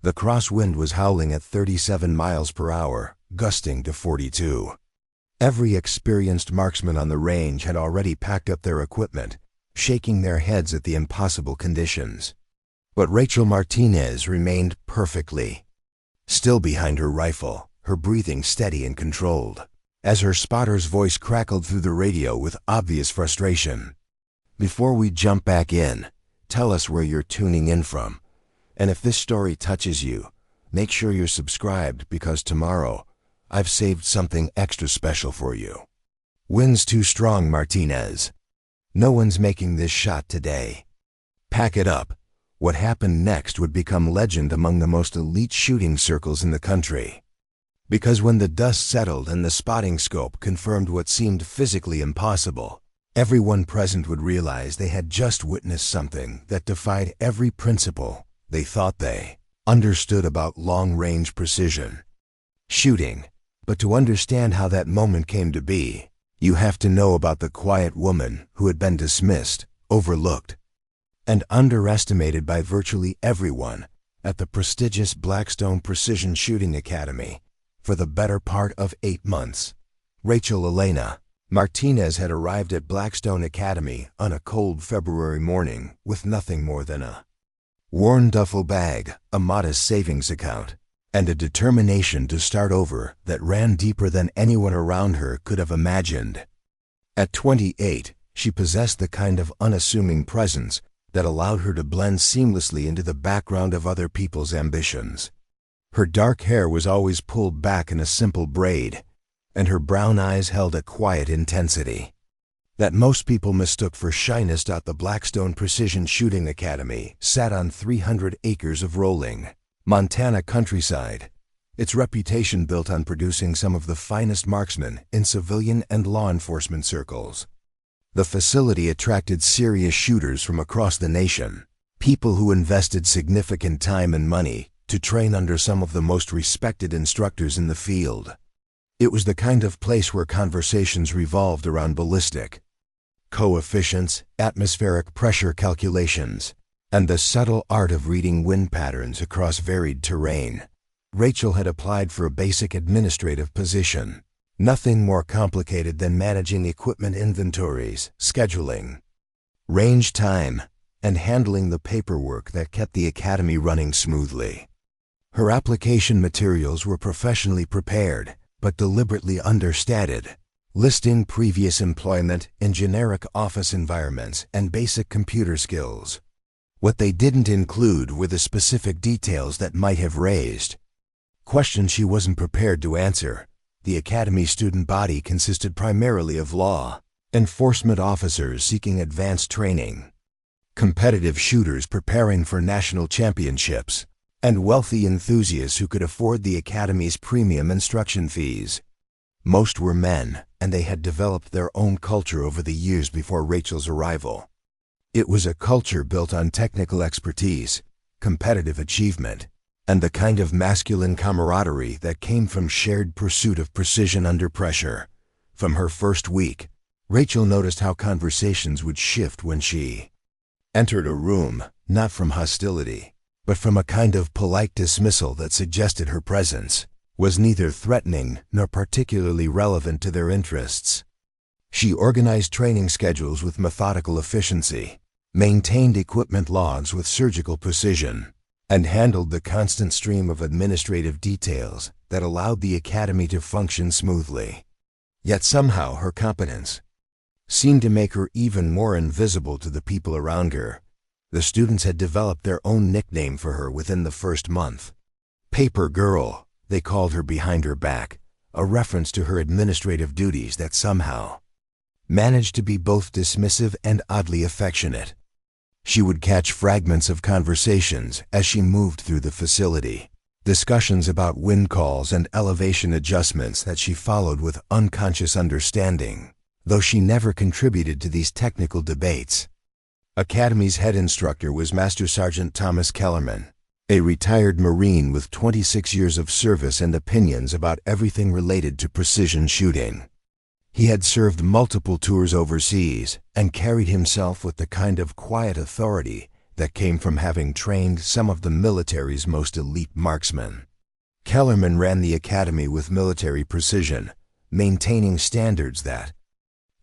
The crosswind was howling at 37 miles per hour, gusting to 42. Every experienced marksman on the range had already packed up their equipment, shaking their heads at the impossible conditions. But Rachel Martinez remained perfectly still behind her rifle, her breathing steady and controlled, as her spotter's voice crackled through the radio with obvious frustration. "Before we jump back in, tell us where you're tuning in from. And if this story touches you, make sure you're subscribed because tomorrow I've saved something extra special for you." "Wind's too strong, Martinez. No one's making this shot today. Pack it up." What happened next would become legend among the most elite shooting circles in the country. Because when the dust settled and the spotting scope confirmed what seemed physically impossible, everyone present would realize they had just witnessed something that defied every principle they thought they understood about long-range precision shooting. But to understand how that moment came to be, you have to know about the quiet woman who had been dismissed, overlooked, and underestimated by virtually everyone at the prestigious Blackstone Precision Shooting Academy for the better part of 8 months. Rachel Elena Martinez had arrived at Blackstone Academy on a cold February morning with nothing more than a worn duffel bag, a modest savings account, and a determination to start over that ran deeper than anyone around her could have imagined. At 28, she possessed the kind of unassuming presence that allowed her to blend seamlessly into the background of other people's ambitions. Her dark hair was always pulled back in a simple braid, and her brown eyes held a quiet intensity that most people mistook for shyness. The Blackstone Precision Shooting Academy sat on 300 acres of rolling Montana countryside, its reputation built on producing some of the finest marksmen in civilian and law enforcement circles. The facility attracted serious shooters from across the nation, people who invested significant time and money to train under some of the most respected instructors in the field. It was the kind of place where conversations revolved around ballistic coefficients, atmospheric pressure calculations, and the subtle art of reading wind patterns across varied terrain. Rachel had applied for a basic administrative position, nothing more complicated than managing equipment inventories, scheduling range time, and handling the paperwork that kept the academy running smoothly. Her application materials were professionally prepared, but deliberately understated, listing previous employment in generic office environments and basic computer skills. What they didn't include were the specific details that might have raised questions she wasn't prepared to answer. The Academy student body consisted primarily of law enforcement officers seeking advanced training, competitive shooters preparing for national championships, and wealthy enthusiasts who could afford the Academy's premium instruction fees. Most were men, and they had developed their own culture over the years before Rachel's arrival. It was a culture built on technical expertise, competitive achievement, and the kind of masculine camaraderie that came from shared pursuit of precision under pressure. From her first week, Rachel noticed how conversations would shift when she entered a room, not from hostility, but from a kind of polite dismissal that suggested her presence was neither threatening nor particularly relevant to their interests. She organized training schedules with methodical efficiency, maintained equipment logs with surgical precision, and handled the constant stream of administrative details that allowed the academy to function smoothly. Yet somehow her competence seemed to make her even more invisible to the people around her. The students had developed their own nickname for her within the first month. "Paper Girl," they called her behind her back, a reference to her administrative duties that somehow managed to be both dismissive and oddly affectionate. She would catch fragments of conversations as she moved through the facility, discussions about wind calls and elevation adjustments that she followed with unconscious understanding, though she never contributed to these technical debates. Academy's head instructor was Master Sergeant Thomas Kellerman, a retired Marine with 26 years of service and opinions about everything related to precision shooting. He had served multiple tours overseas and carried himself with the kind of quiet authority that came from having trained some of the military's most elite marksmen. Kellerman ran the academy with military precision, maintaining standards that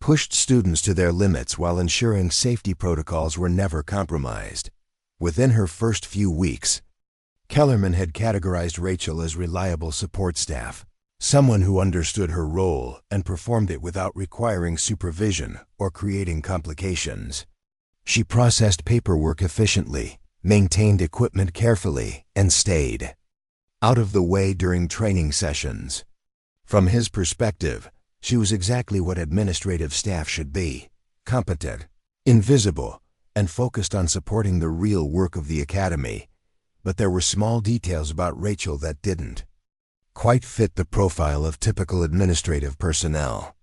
pushed students to their limits while ensuring safety protocols were never compromised. Within her first few weeks, Kellerman had categorized Rachel as reliable support staff, someone who understood her role and performed it without requiring supervision or creating complications. She processed paperwork efficiently, maintained equipment carefully, and stayed out of the way during training sessions. From his perspective, she was exactly what administrative staff should be: competent, invisible, and focused on supporting the real work of the academy. But there were small details about Rachel that didn't quite fit the profile of typical administrative personnel.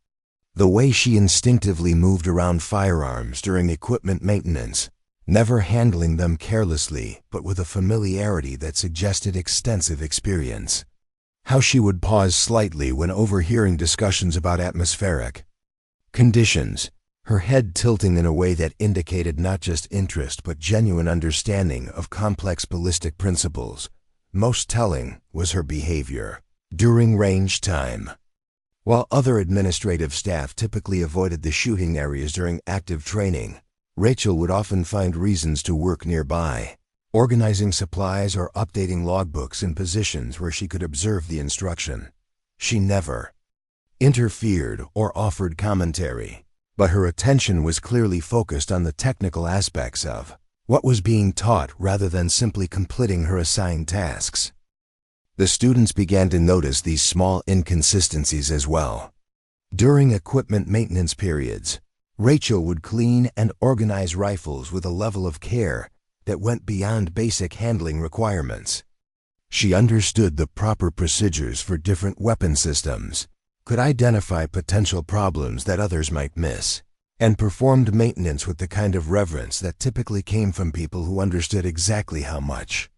The way she instinctively moved around firearms during equipment maintenance, never handling them carelessly but with a familiarity that suggested extensive experience. How she would pause slightly when overhearing discussions about atmospheric conditions, her head tilting in a way that indicated not just interest but genuine understanding of complex ballistic principles. Most telling was her behavior during range time. While other administrative staff typically avoided the shooting areas during active training, Rachel would often find reasons to work nearby, organizing supplies or updating logbooks in positions where she could observe the instruction. She never interfered or offered commentary, but her attention was clearly focused on the technical aspects of what was being taught rather than simply completing her assigned tasks. The students began to notice these small inconsistencies as well. During equipment maintenance periods, Rachel would clean and organize rifles with a level of care that went beyond basic handling requirements. She understood the proper procedures for different weapon systems, could identify potential problems that others might miss, and performed maintenance with the kind of reverence that typically came from people who understood exactly how much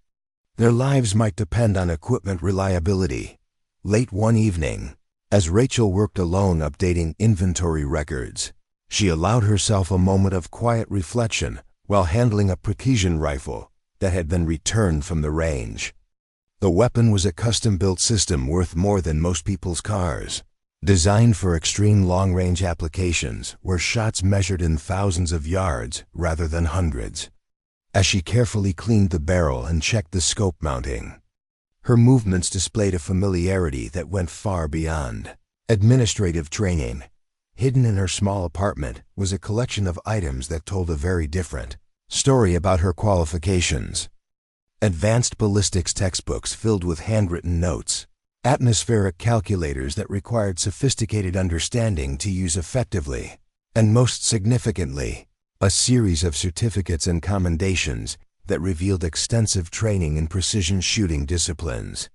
their lives might depend on equipment reliability. Late one evening, as Rachel worked alone updating inventory records, she allowed herself a moment of quiet reflection while handling a precision rifle that had been returned from the range. The weapon was a custom-built system worth more than most people's cars, designed for extreme long-range applications where shots measured in thousands of yards rather than hundreds. As she carefully cleaned the barrel and checked the scope mounting, her movements displayed a familiarity that went far beyond administrative training. Hidden in her small apartment was a collection of items that told a very different story about her qualifications. Advanced ballistics textbooks filled with handwritten notes, atmospheric calculators that required sophisticated understanding to use effectively, and most significantly, a series of certificates and commendations that revealed extensive training in precision shooting disciplines.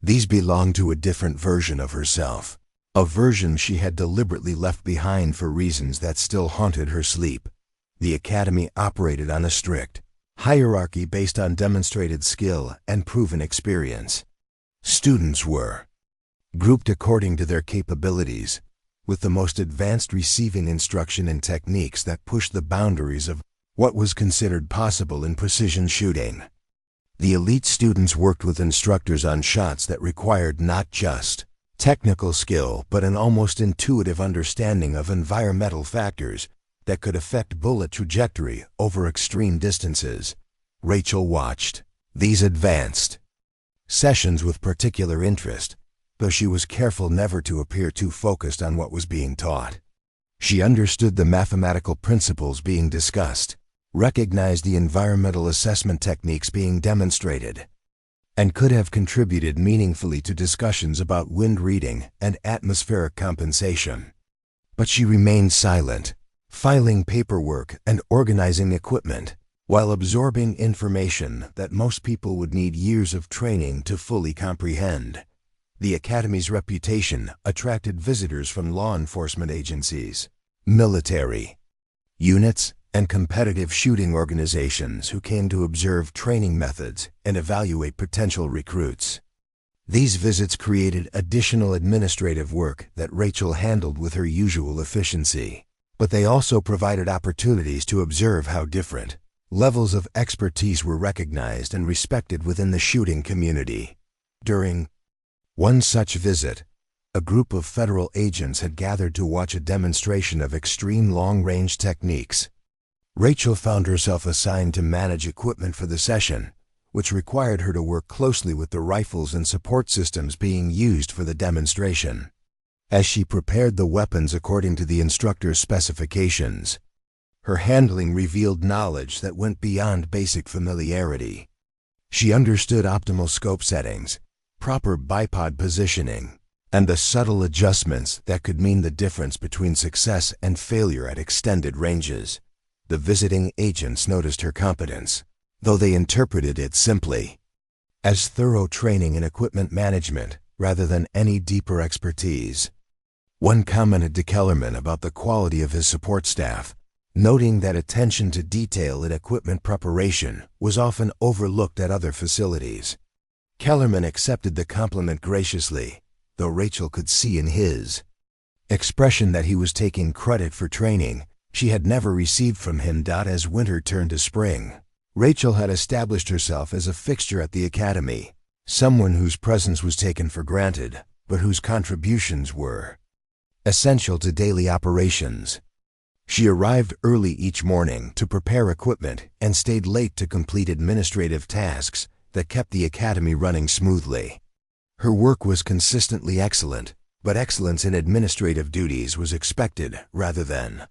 These belonged to a different version of herself, a version she had deliberately left behind for reasons that still haunted her sleep. The academy operated on a strict hierarchy based on demonstrated skill and proven experience. Students were grouped according to their capabilities, with the most advanced receiving instruction and techniques that pushed the boundaries of what was considered possible in precision shooting. The elite students worked with instructors on shots that required not just technical skill but an almost intuitive understanding of environmental factors that could affect bullet trajectory over extreme distances. Rachel watched these advanced sessions with particular interest, though she was careful never to appear too focused on what was being taught. She understood the mathematical principles being discussed, recognized the environmental assessment techniques being demonstrated, and could have contributed meaningfully to discussions about wind reading and atmospheric compensation. But she remained silent, filing paperwork and organizing equipment, while absorbing information that most people would need years of training to fully comprehend. The Academy's reputation attracted visitors from law enforcement agencies, military units, and competitive shooting organizations who came to observe training methods and evaluate potential recruits. These visits created additional administrative work that Rachel handled with her usual efficiency, but they also provided opportunities to observe how different Levels of expertise were recognized and respected within the shooting community. During one such visit, a group of federal agents had gathered to watch a demonstration of extreme long-range techniques. Rachel found herself assigned to manage equipment for the session, which required her to work closely with the rifles and support systems being used for the demonstration. As she prepared the weapons according to the instructor's specifications, her handling revealed knowledge that went beyond basic familiarity. She understood optimal scope settings, proper bipod positioning, and the subtle adjustments that could mean the difference between success and failure at extended ranges. The visiting agents noticed her competence, though they interpreted it simply as thorough training in equipment management rather than any deeper expertise. One commented to Kellerman about the quality of his support staff, noting that attention to detail in equipment preparation was often overlooked at other facilities. Kellerman accepted the compliment graciously, though Rachel could see in his expression that he was taking credit for training she had never received from him. As winter turned to spring, Rachel had established herself as a fixture at the academy, someone whose presence was taken for granted, but whose contributions were essential to daily operations. She arrived early each morning to prepare equipment and stayed late to complete administrative tasks that kept the academy running smoothly. Her work was consistently excellent, but excellence in administrative duties was expected rather than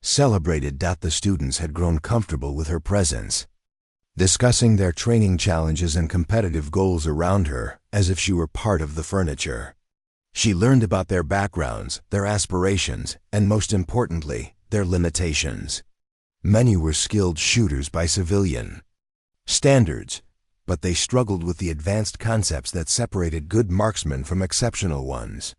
celebrated. The students had grown comfortable with her presence, discussing their training challenges and competitive goals around her as if she were part of the furniture. She learned about their backgrounds, their aspirations, and most importantly, their limitations. Many were skilled shooters by civilian standards, but they struggled with the advanced concepts that separated good marksmen from exceptional ones.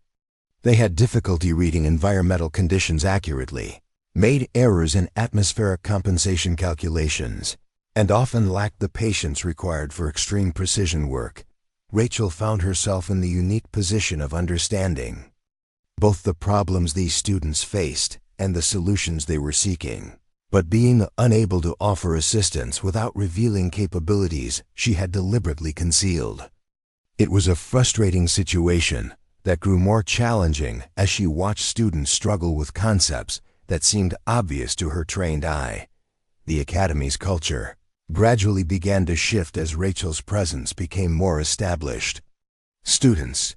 They had difficulty reading environmental conditions accurately, made errors in atmospheric compensation calculations, and often lacked the patience required for extreme precision work. Rachel found herself in the unique position of understanding both the problems these students faced and the solutions they were seeking, but being unable to offer assistance without revealing capabilities she had deliberately concealed. It was a frustrating situation that grew more challenging as she watched students struggle with concepts that seemed obvious to her trained eye. The academy's culture gradually began to shift as Rachel's presence became more established. Students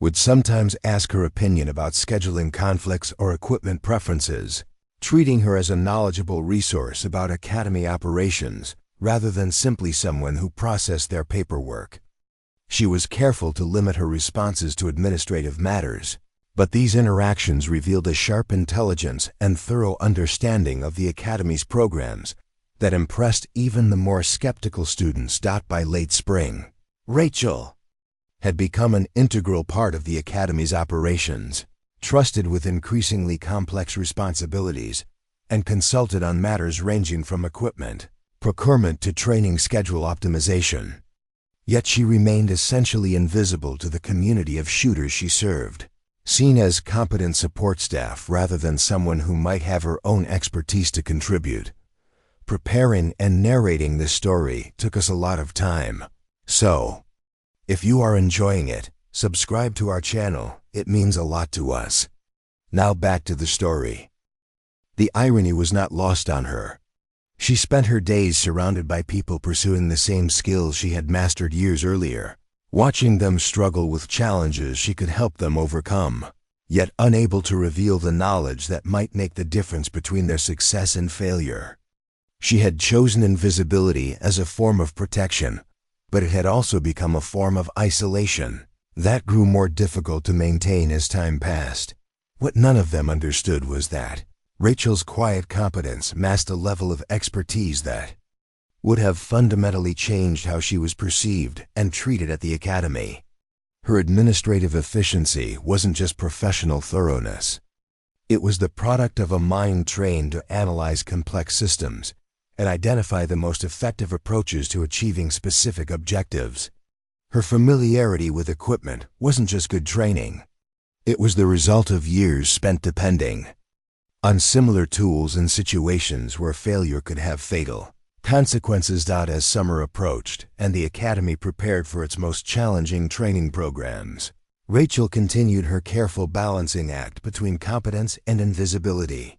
would sometimes ask her opinion about scheduling conflicts or equipment preferences, treating her as a knowledgeable resource about academy operations rather than simply someone who processed their paperwork. She was careful to limit her responses to administrative matters, but these interactions revealed a sharp intelligence and thorough understanding of the academy's programs that impressed even the more skeptical students. By late spring, Rachel had become an integral part of the academy's operations, trusted with increasingly complex responsibilities, and consulted on matters ranging from equipment procurement to training schedule optimization. Yet she remained essentially invisible to the community of shooters she served, seen as competent support staff rather than someone who might have her own expertise to contribute. Preparing and narrating this story took us a lot of time, so if you are enjoying it, subscribe to our channel. It means a lot to us. Now back to the story. The irony was not lost on her. She spent her days surrounded by people pursuing the same skills she had mastered years earlier, watching them struggle with challenges she could help them overcome, yet unable to reveal the knowledge that might make the difference between their success and failure. She had chosen invisibility as a form of protection, but it had also become a form of isolation that grew more difficult to maintain as time passed. What none of them understood was that Rachel's quiet competence masked a level of expertise that would have fundamentally changed how she was perceived and treated at the academy. Her administrative efficiency wasn't just professional thoroughness. It was the product of a mind trained to analyze complex systems and identify the most effective approaches to achieving specific objectives. Her familiarity with equipment wasn't just good training. It was the result of years spent depending on similar tools in situations where failure could have fatal Consequences. As summer approached and the academy prepared for its most challenging training programs, Rachel continued her careful balancing act between competence and invisibility.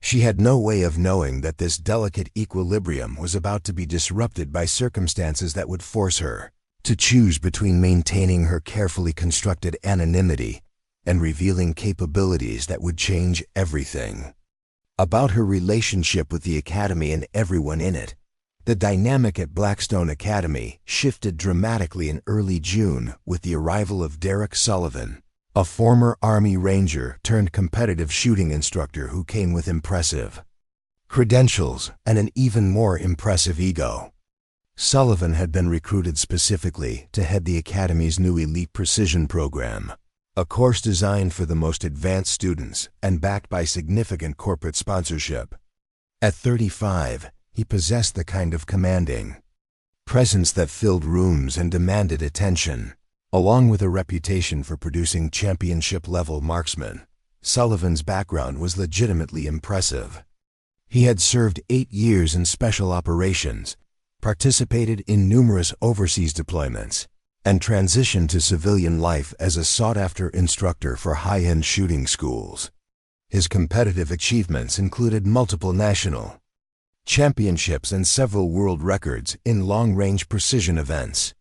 She had no way of knowing that this delicate equilibrium was about to be disrupted by circumstances that would force her to choose between maintaining her carefully constructed anonymity and revealing capabilities that would change everything. About her relationship with the academy and everyone in it, the dynamic at Blackstone Academy shifted dramatically in early June with the arrival of Derek Sullivan, a former Army Ranger turned competitive shooting instructor who came with impressive credentials and an even more impressive ego. Sullivan had been recruited specifically to head the Academy's new Elite Precision program, a course designed for the most advanced students and backed by significant corporate sponsorship. At 35, he possessed the kind of commanding presence that filled rooms and demanded attention. Along with a reputation for producing championship-level marksmen, Sullivan's background was legitimately impressive. He had served 8 years in special operations, participated in numerous overseas deployments, and transitioned to civilian life as a sought-after instructor for high-end shooting schools. His competitive achievements included multiple national championships and several world records in long-range precision events.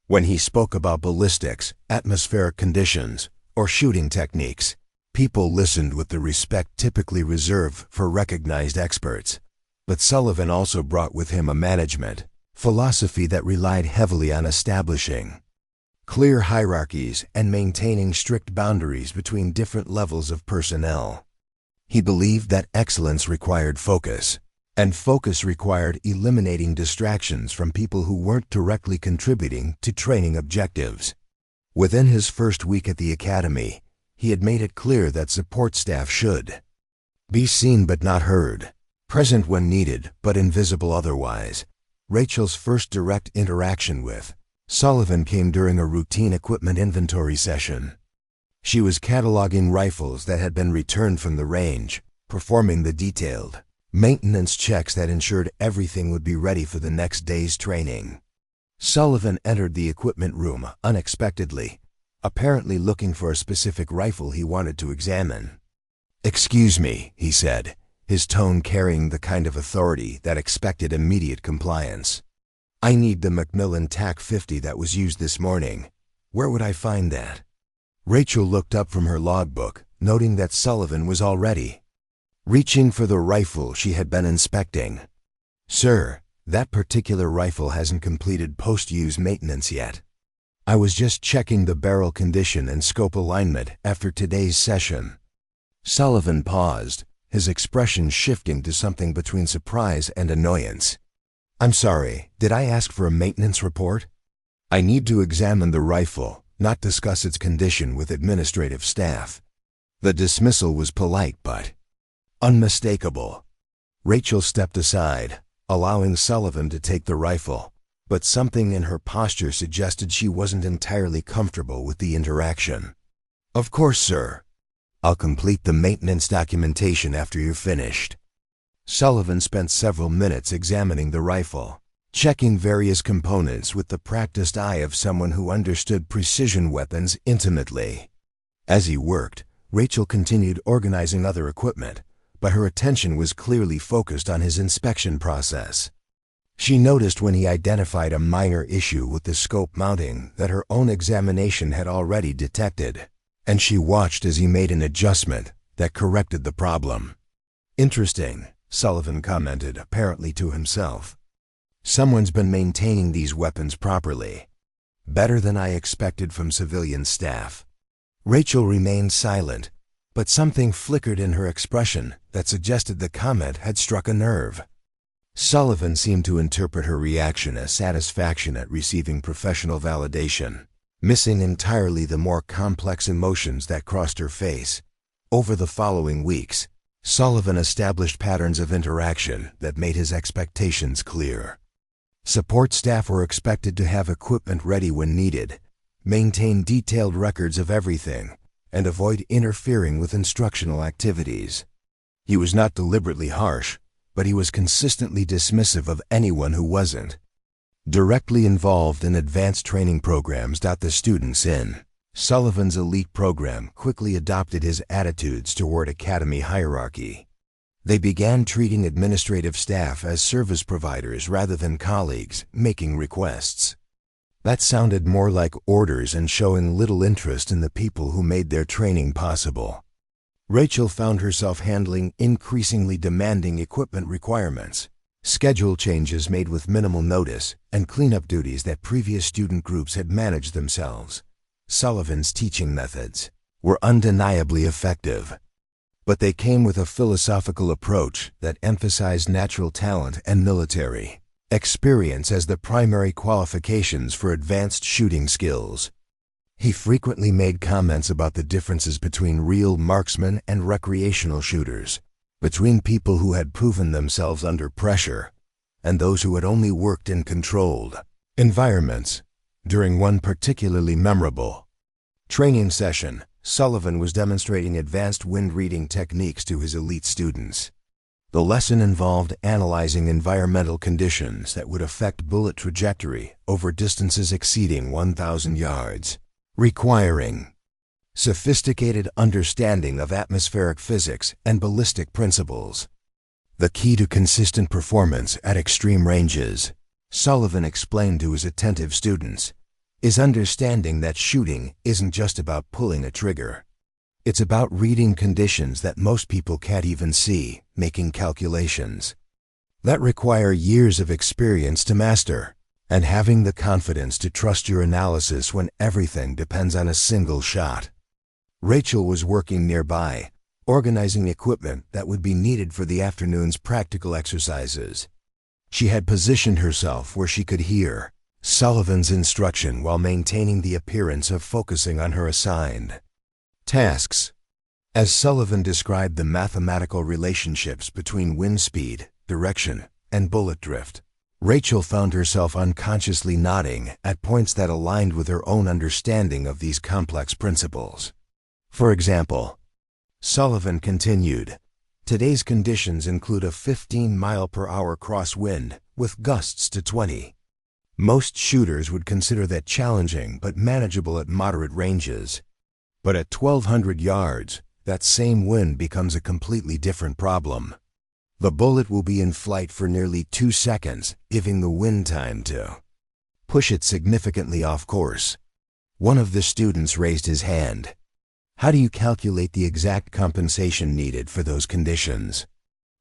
When he spoke about ballistics, atmospheric conditions, or shooting techniques, people listened with the respect typically reserved for recognized experts. But Sullivan also brought with him a management philosophy that relied heavily on establishing clear hierarchies and maintaining strict boundaries between different levels of personnel. He believed that excellence required focus, and focus required eliminating distractions from people who weren't directly contributing to training objectives. Within his first week at the academy, he had made it clear that support staff should be seen but not heard, present when needed but invisible otherwise. Rachel's first direct interaction with Sullivan came during a routine equipment inventory session. She was cataloging rifles that had been returned from the range, performing the detailed maintenance checks that ensured everything would be ready for the next day's training. Sullivan entered the equipment room unexpectedly, apparently looking for a specific rifle he wanted to examine. "Excuse me," he said, his tone carrying the kind of authority that expected immediate compliance. "I need the Macmillan TAC-50 that was used this morning. Where would I find that?" Rachel looked up from her logbook, noting that Sullivan was already reaching for the rifle she had been inspecting. "Sir, that particular rifle hasn't completed post-use maintenance yet. I was just checking the barrel condition and scope alignment after today's session." Sullivan paused, his expression shifting to something between surprise and annoyance. "I'm sorry, did I ask for a maintenance report? I need to examine the rifle, not discuss its condition with administrative staff." The dismissal was polite but unmistakable. Rachel stepped aside, allowing Sullivan to take the rifle, but something in her posture suggested she wasn't entirely comfortable with the interaction. "Of course, sir. I'll complete the maintenance documentation after you're finished." Sullivan spent several minutes examining the rifle, checking various components with the practiced eye of someone who understood precision weapons intimately. As he worked, Rachel continued organizing other equipment, but her attention was clearly focused on his inspection process. She noticed when he identified a minor issue with the scope mounting that her own examination had already detected, and she watched as he made an adjustment that corrected the problem. "Interesting," Sullivan commented, apparently to himself. "Someone's been maintaining these weapons properly. Better than I expected from civilian staff." Rachel remained silent, but something flickered in her expression that suggested the comment had struck a nerve. Sullivan seemed to interpret her reaction as satisfaction at receiving professional validation, missing entirely the more complex emotions that crossed her face. Over the following weeks, Sullivan established patterns of interaction that made his expectations clear. Support staff were expected to have equipment ready when needed, maintain detailed records of everything, and avoid interfering with instructional activities. He was not deliberately harsh, but he was consistently dismissive of anyone who wasn't directly involved in advanced training programs. The students in Sullivan's elite program quickly adopted his attitudes toward academy hierarchy. They began treating administrative staff as service providers rather than colleagues, making requests that sounded more like orders and showing little interest in the people who made their training possible. Rachel found herself handling increasingly demanding equipment requirements, schedule changes made with minimal notice, and cleanup duties that previous student groups had managed themselves. Sullivan's teaching methods were undeniably effective, but they came with a philosophical approach that emphasized natural talent and military experience as the primary qualifications for advanced shooting skills. He frequently made comments about the differences between real marksmen and recreational shooters, between people who had proven themselves under pressure and those who had only worked in controlled environments. During one particularly memorable training session, Sullivan was demonstrating advanced wind reading techniques to his elite students. The lesson involved analyzing environmental conditions that would affect bullet trajectory over distances exceeding 1,000 yards, requiring sophisticated understanding of atmospheric physics and ballistic principles. The key to consistent performance at extreme ranges, Sullivan explained to his attentive students, is understanding that shooting isn't just about pulling a trigger. It's about reading conditions that most people can't even see, making calculations that require years of experience to master, and having the confidence to trust your analysis when everything depends on a single shot. Rachel was working nearby, organizing equipment that would be needed for the afternoon's practical exercises. She had positioned herself where she could hear Sullivan's instruction while maintaining the appearance of focusing on her assigned tasks. As Sullivan described the mathematical relationships between wind speed, direction, and bullet drift, Rachel found herself unconsciously nodding at points that aligned with her own understanding of these complex principles. For example, Sullivan continued, "Today's conditions include a 15-mile-per-hour crosswind with gusts to 20. Most shooters would consider that challenging but manageable at moderate ranges. But at 1,200 yards, that same wind becomes a completely different problem. The bullet will be in flight for nearly 2 seconds, giving the wind time to push it significantly off course." One of the students raised his hand. "How do you calculate the exact compensation needed for those conditions?"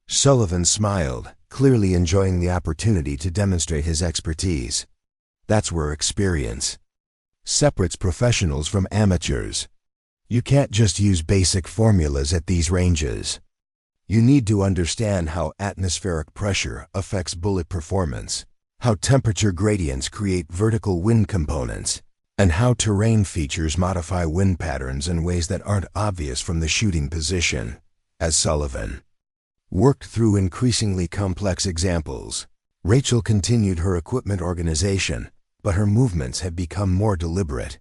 Sullivan smiled, clearly enjoying the opportunity to demonstrate his expertise. "That's where experience separates professionals from amateurs. You can't just use basic formulas at these ranges. You need to understand how atmospheric pressure affects bullet performance, how temperature gradients create vertical wind components, and how terrain features modify wind patterns in ways that aren't obvious from the shooting position." As Sullivan worked through increasingly complex examples, Rachel continued her equipment organization, but her movements had become more deliberate.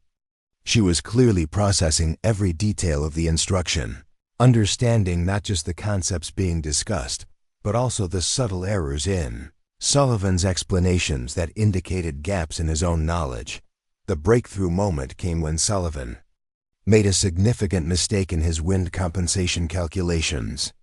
She was clearly processing every detail of the instruction, understanding not just the concepts being discussed, but also the subtle errors in Sullivan's explanations that indicated gaps in his own knowledge. The breakthrough moment came when Sullivan made a significant mistake in his wind compensation calculations.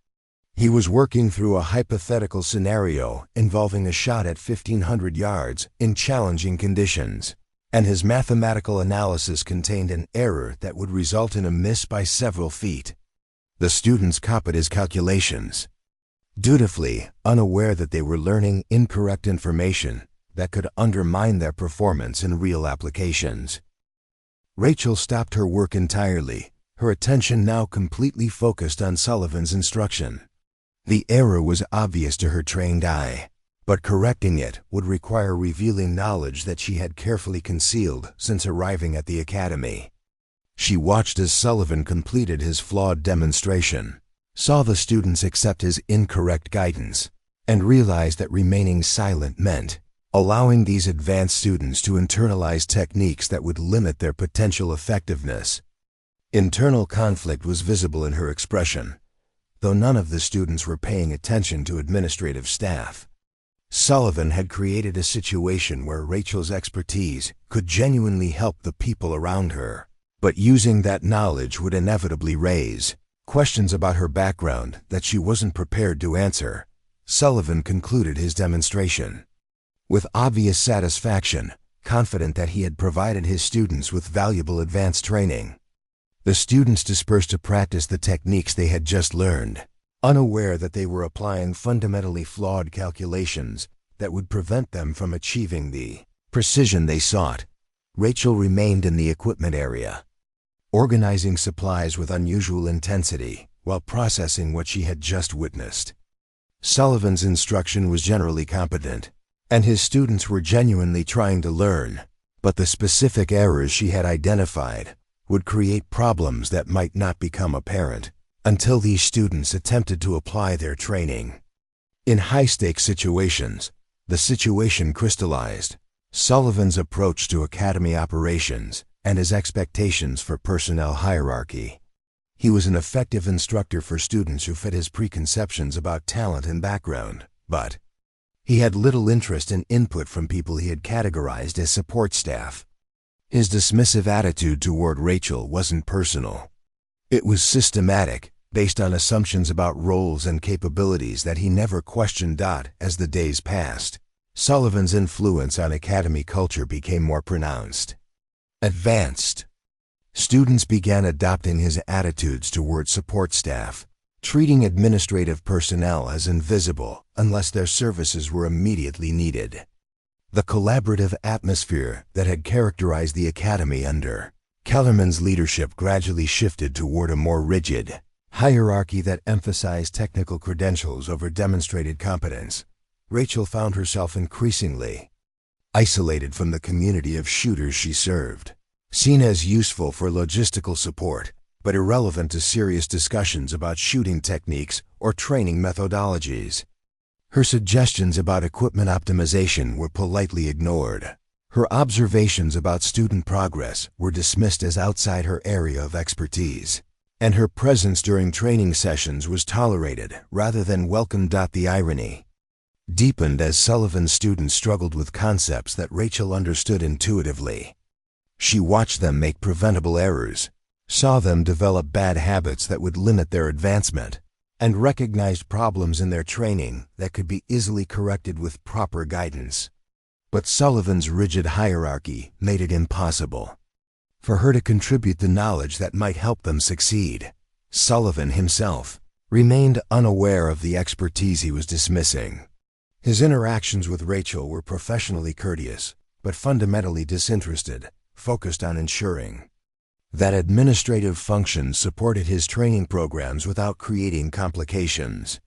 He was working through a hypothetical scenario involving a shot at 1,500 yards in challenging conditions, and his mathematical analysis contained an error that would result in a miss by several feet. The students copied his calculations, dutifully unaware that they were learning incorrect information that could undermine their performance in real applications. Rachel stopped her work entirely, her attention now completely focused on Sullivan's instruction. The error was obvious to her trained eye, but correcting it would require revealing knowledge that she had carefully concealed since arriving at the academy. She watched as Sullivan completed his flawed demonstration, saw the students accept his incorrect guidance, and realized that remaining silent meant allowing these advanced students to internalize techniques that would limit their potential effectiveness. Internal conflict was visible in her expression. though none of the students were paying attention to administrative staff. Sullivan had created a situation where Rachel's expertise could genuinely help the people around her, but using that knowledge would inevitably raise questions about her background that she wasn't prepared to answer. Sullivan concluded his demonstration with obvious satisfaction, confident that he had provided his students with valuable advanced training. The students dispersed to practice the techniques they had just learned, unaware that they were applying fundamentally flawed calculations that would prevent them from achieving the precision they sought. Rachel remained in the equipment area, organizing supplies with unusual intensity while processing what she had just witnessed. Sullivan's instruction was generally competent, and his students were genuinely trying to learn, but the specific errors she had identified would create problems that might not become apparent until these students attempted to apply their training. In high-stakes situations, the situation crystallized Sullivan's approach to academy operations and his expectations for personnel hierarchy. He was an effective instructor for students who fit his preconceptions about talent and background, but he had little interest in input from people he had categorized as support staff. His dismissive attitude toward Rachel wasn't personal. It was systematic, based on assumptions about roles and capabilities that he never questioned. As the days passed, Sullivan's influence on academy culture became more pronounced. Advanced students began adopting his attitudes toward support staff, treating administrative personnel as invisible unless their services were immediately needed. The collaborative atmosphere that had characterized the academy under Kellerman's leadership gradually shifted toward a more rigid hierarchy that emphasized technical credentials over demonstrated competence. Rachel found herself increasingly isolated from the community of shooters she served, seen as useful for logistical support, but irrelevant to serious discussions about shooting techniques or training methodologies. Her suggestions about equipment optimization were politely ignored. Her observations about student progress were dismissed as outside her area of expertise, and her presence during training sessions was tolerated rather than welcomed. The irony deepened as Sullivan's students struggled with concepts that Rachel understood intuitively. She watched them make preventable errors, saw them develop bad habits that would limit their advancement, and recognized problems in their training that could be easily corrected with proper guidance. But Sullivan's rigid hierarchy made it impossible for her to contribute the knowledge that might help them succeed. Sullivan himself remained unaware of the expertise he was dismissing. His interactions with Rachel were professionally courteous, but fundamentally disinterested, focused on ensuring that administrative functions supported his training programs without creating complications.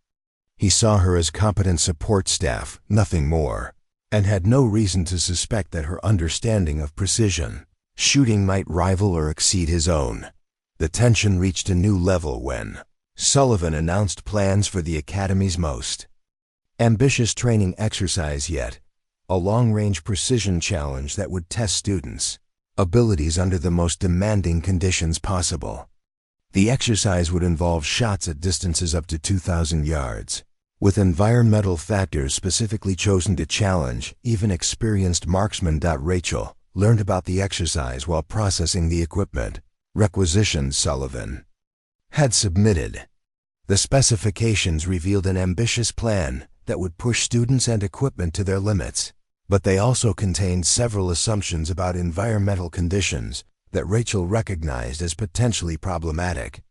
He saw her as competent support staff, nothing more, and had no reason to suspect that her understanding of precision shooting might rival or exceed his own. The tension reached a new level when Sullivan announced plans for the Academy's most ambitious training exercise yet, a long-range precision challenge that would test students' abilities under the most demanding conditions possible. The exercise would involve shots at distances up to 2,000 yards, with environmental factors specifically chosen to challenge even experienced marksmen. Rachel learned about the exercise while processing the equipment requisitions Sullivan had submitted. The specifications revealed an ambitious plan that would push students and equipment to their limits, but they also contained several assumptions about environmental conditions that Rachel recognized as potentially problematic.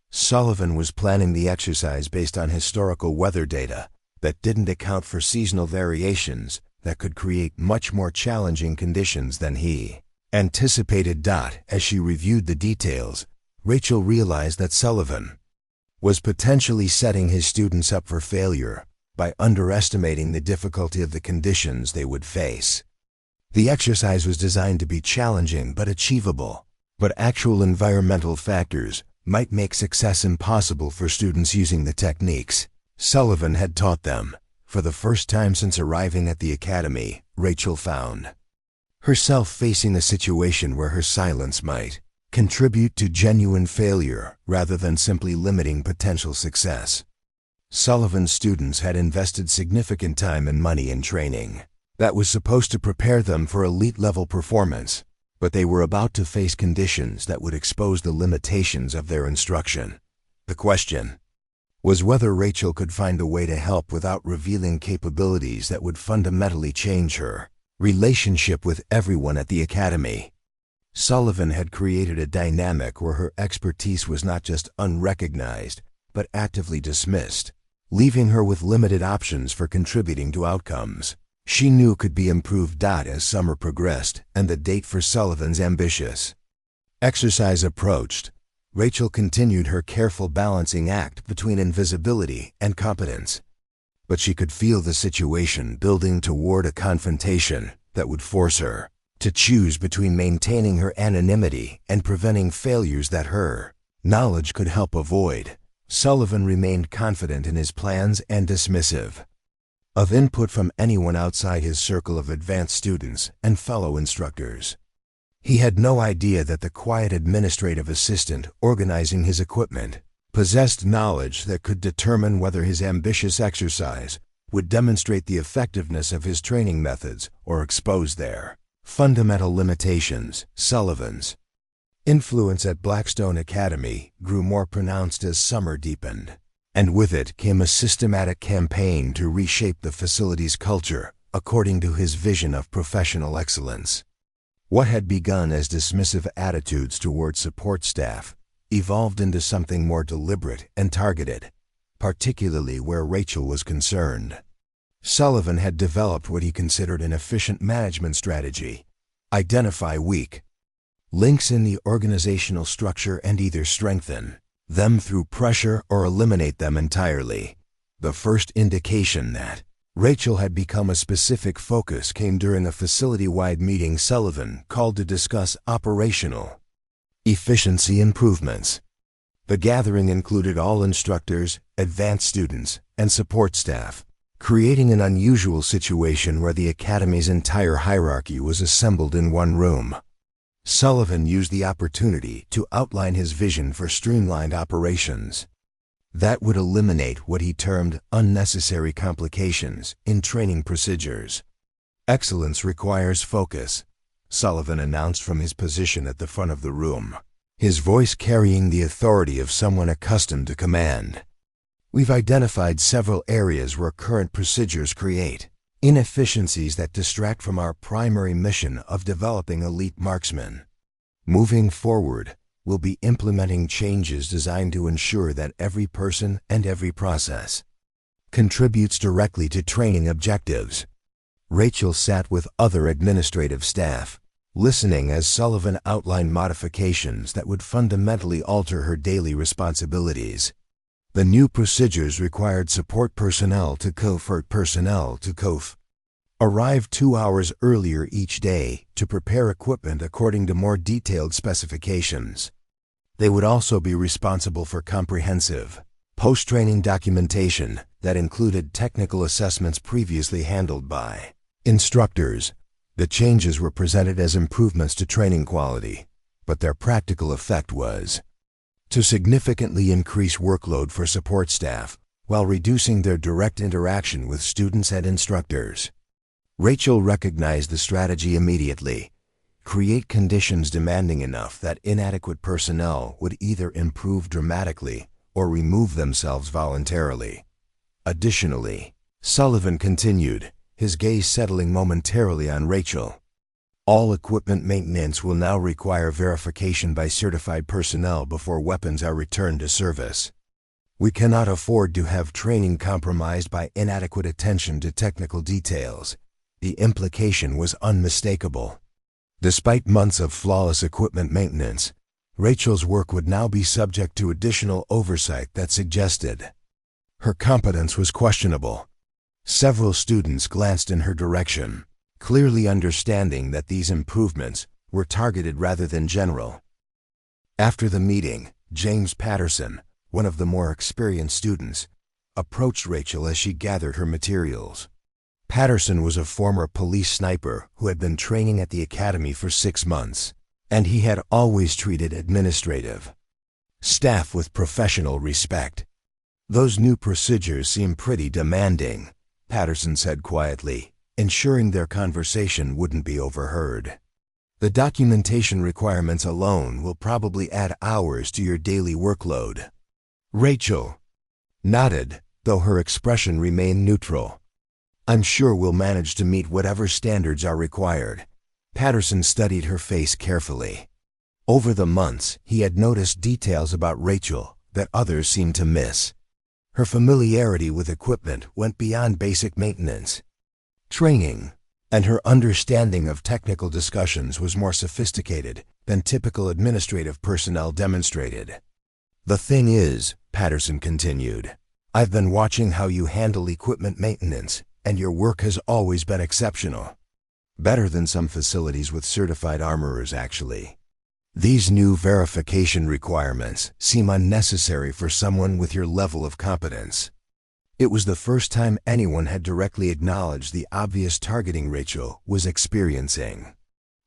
Sullivan was planning the exercise based on historical weather data that didn't account for seasonal variations that could create much more challenging conditions than he anticipated. As she reviewed the details, Rachel realized that Sullivan was potentially setting his students up for failure by underestimating the difficulty of the conditions they would face. The exercise was designed to be challenging but achievable, but actual environmental factors might make success impossible for students using the techniques Sullivan had taught them. For the first time since arriving at the academy, Rachel found herself facing a situation where her silence might contribute to genuine failure rather than simply limiting potential success. Sullivan's students had invested significant time and money in training that was supposed to prepare them for elite-level performance, but they were about to face conditions that would expose the limitations of their instruction. The question was whether Rachel could find a way to help without revealing capabilities that would fundamentally change her relationship with everyone at the academy. Sullivan had created a dynamic where her expertise was not just unrecognized, but actively dismissed, leaving her with limited options for contributing to outcomes she knew could be improved. As summer progressed and the date for Sullivan's ambitious exercise approached, Rachel continued her careful balancing act between invisibility and competence. But she could feel the situation building toward a confrontation that would force her to choose between maintaining her anonymity and preventing failures that her knowledge could help avoid. Sullivan remained confident in his plans and dismissive of input from anyone outside his circle of advanced students and fellow instructors. He had no idea that the quiet administrative assistant organizing his equipment possessed knowledge that could determine whether his ambitious exercise would demonstrate the effectiveness of his training methods or expose their fundamental limitations. Sullivan's influence at Blackstone Academy grew more pronounced as summer deepened, and with it came a systematic campaign to reshape the facility's culture according to his vision of professional excellence. What had begun as dismissive attitudes toward support staff evolved into something more deliberate and targeted, particularly where Rachel was concerned. Sullivan had developed what he considered an efficient management strategy: identify weak links in the organizational structure and either strengthen them through pressure or eliminate them entirely. The first indication that Rachel had become a specific focus came during a facility-wide meeting Sullivan called to discuss operational efficiency improvements. The gathering included all instructors, advanced students, and support staff, creating an unusual situation where the academy's entire hierarchy was assembled in one room. Sullivan used the opportunity to outline his vision for streamlined operations that would eliminate what he termed unnecessary complications in training procedures. Excellence requires focus, Sullivan announced from his position at the front of the room, his voice carrying the authority of someone accustomed to command. We've identified several areas where current procedures create inefficiencies that distract from our primary mission of developing elite marksmen. Moving forward, we'll be implementing changes designed to ensure that every person and every process contributes directly to training objectives. Rachel sat with other administrative staff, listening as Sullivan outlined modifications that would fundamentally alter her daily responsibilities. The new procedures required support personnel to arrive 2 hours earlier each day to prepare equipment according to more detailed specifications. They would also be responsible for comprehensive post-training documentation that included technical assessments previously handled by instructors. The changes were presented as improvements to training quality, but their practical effect was to significantly increase workload for support staff while reducing their direct interaction with students and instructors. Rachel recognized the strategy immediately: create conditions demanding enough that inadequate personnel would either improve dramatically or remove themselves voluntarily. Additionally, Sullivan continued, his gaze settling momentarily on Rachel. All equipment maintenance will now require verification by certified personnel before weapons are returned to service. We cannot afford to have training compromised by inadequate attention to technical details. The implication was unmistakable. Despite months of flawless equipment maintenance, Rachel's work would now be subject to additional oversight that suggested her competence was questionable. Several students glanced in her direction, clearly understanding that these improvements were targeted rather than general. After the meeting, James Patterson, one of the more experienced students, approached Rachel as she gathered her materials. Patterson was a former police sniper who had been training at the academy for 6 months. and he had always treated administrative staff with professional respect. "Those new procedures seem pretty demanding," Patterson said quietly, ensuring their conversation wouldn't be overheard. "The documentation requirements alone will probably add hours to your daily workload." Rachel nodded, though her expression remained neutral. "I'm sure we'll manage to meet whatever standards are required." Patterson studied her face carefully. Over the months, he had noticed details about Rachel that others seemed to miss. Her familiarity with equipment went beyond basic maintenance, training, and her understanding of technical discussions was more sophisticated than typical administrative personnel demonstrated. "The thing is," Patterson continued, "I've been watching how you handle equipment maintenance, and your work has always been exceptional. Better than some facilities with certified armorers, actually. These new verification requirements seem unnecessary for someone with your level of competence." It was the first time anyone had directly acknowledged the obvious targeting Rachel was experiencing.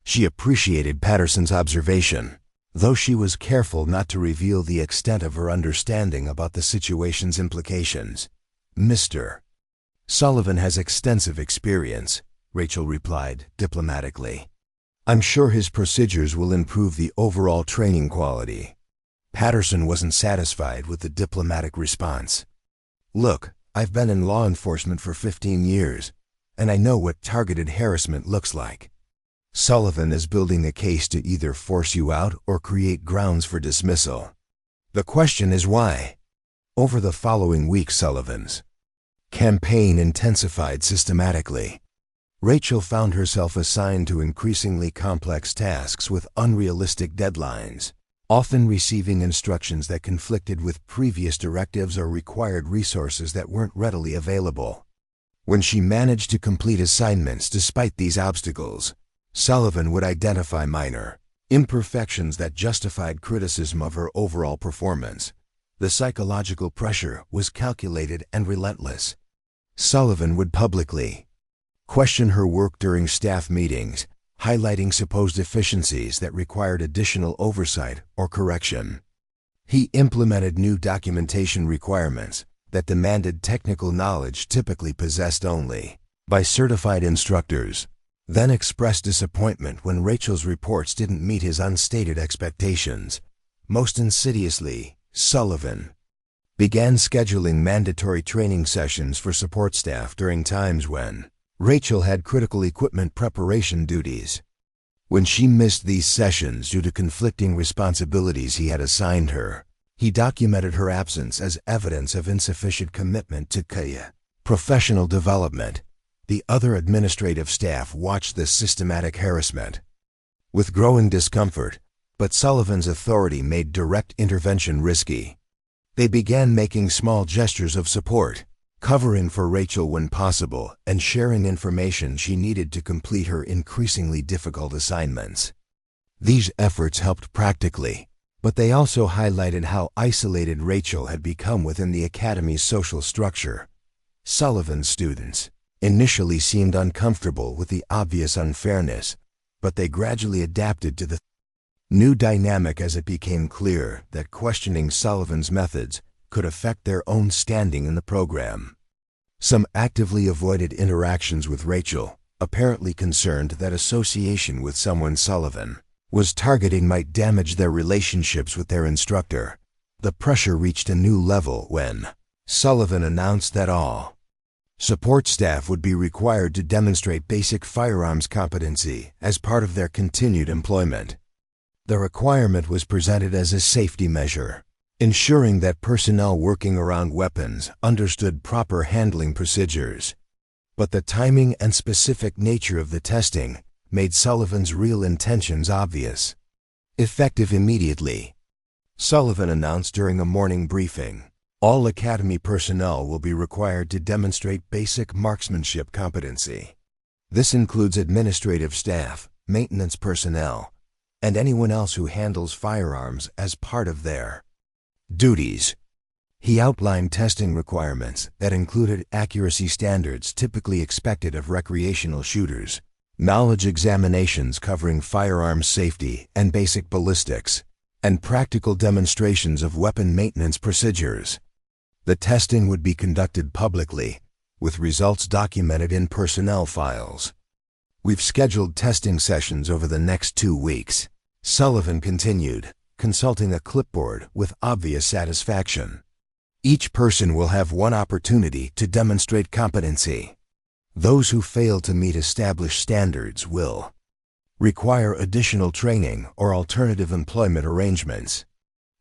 She appreciated Patterson's observation, though she was careful not to reveal the extent of her understanding about the situation's implications. "Mr. Sullivan has extensive experience," Rachel replied diplomatically. "I'm sure his procedures will improve the overall training quality." Patterson wasn't satisfied with the diplomatic response. "Look, I've been in law enforcement for 15 years, and I know what targeted harassment looks like. Sullivan is building a case to either force you out or create grounds for dismissal. The question is why?" Over the following week, Sullivan's campaign intensified systematically. Rachel found herself assigned to increasingly complex tasks with unrealistic deadlines, often receiving instructions that conflicted with previous directives or required resources that weren't readily available. When she managed to complete assignments despite these obstacles, Sullivan would identify minor imperfections that justified criticism of her overall performance. The psychological pressure was calculated and relentless. Sullivan would publicly question her work during staff meetings, highlighting supposed deficiencies that required additional oversight or correction. He implemented new documentation requirements that demanded technical knowledge typically possessed only by certified instructors, then expressed disappointment when Rachel's reports didn't meet his unstated expectations. Most insidiously, Sullivan began scheduling mandatory training sessions for support staff during times when Rachel had critical equipment preparation duties. When she missed these sessions due to conflicting responsibilities he had assigned her, he documented her absence as evidence of insufficient commitment to professional development. The other administrative staff watched this systematic harassment with growing discomfort, but Sullivan's authority made direct intervention risky. They began making small gestures of support, covering for Rachel when possible and sharing information she needed to complete her increasingly difficult assignments. These efforts helped practically, but they also highlighted how isolated Rachel had become within the academy's social structure. Sullivan's students initially seemed uncomfortable with the obvious unfairness, but they gradually adapted to the new dynamic as it became clear that questioning Sullivan's methods could affect their own standing in the program. Some actively avoided interactions with Rachel, apparently concerned that association with someone Sullivan was targeting might damage their relationships with their instructor. The pressure reached a new level when Sullivan announced that all support staff would be required to demonstrate basic firearms competency as part of their continued employment. The requirement was presented as a safety measure, ensuring that personnel working around weapons understood proper handling procedures. But the timing and specific nature of the testing made Sullivan's real intentions obvious. Effective immediately, Sullivan announced during a morning briefing, all Academy personnel will be required to demonstrate basic marksmanship competency. This includes administrative staff, maintenance personnel, and anyone else who handles firearms as part of their duties. He outlined testing requirements that included accuracy standards typically expected of recreational shooters, knowledge examinations covering firearms safety and basic ballistics, and practical demonstrations of weapon maintenance procedures. The testing would be conducted publicly, with results documented in personnel files. We've scheduled testing sessions over the next 2 weeks, Sullivan continued, consulting a clipboard with obvious satisfaction. Each person will have one opportunity to demonstrate competency. Those who fail to meet established standards will require additional training or alternative employment arrangements.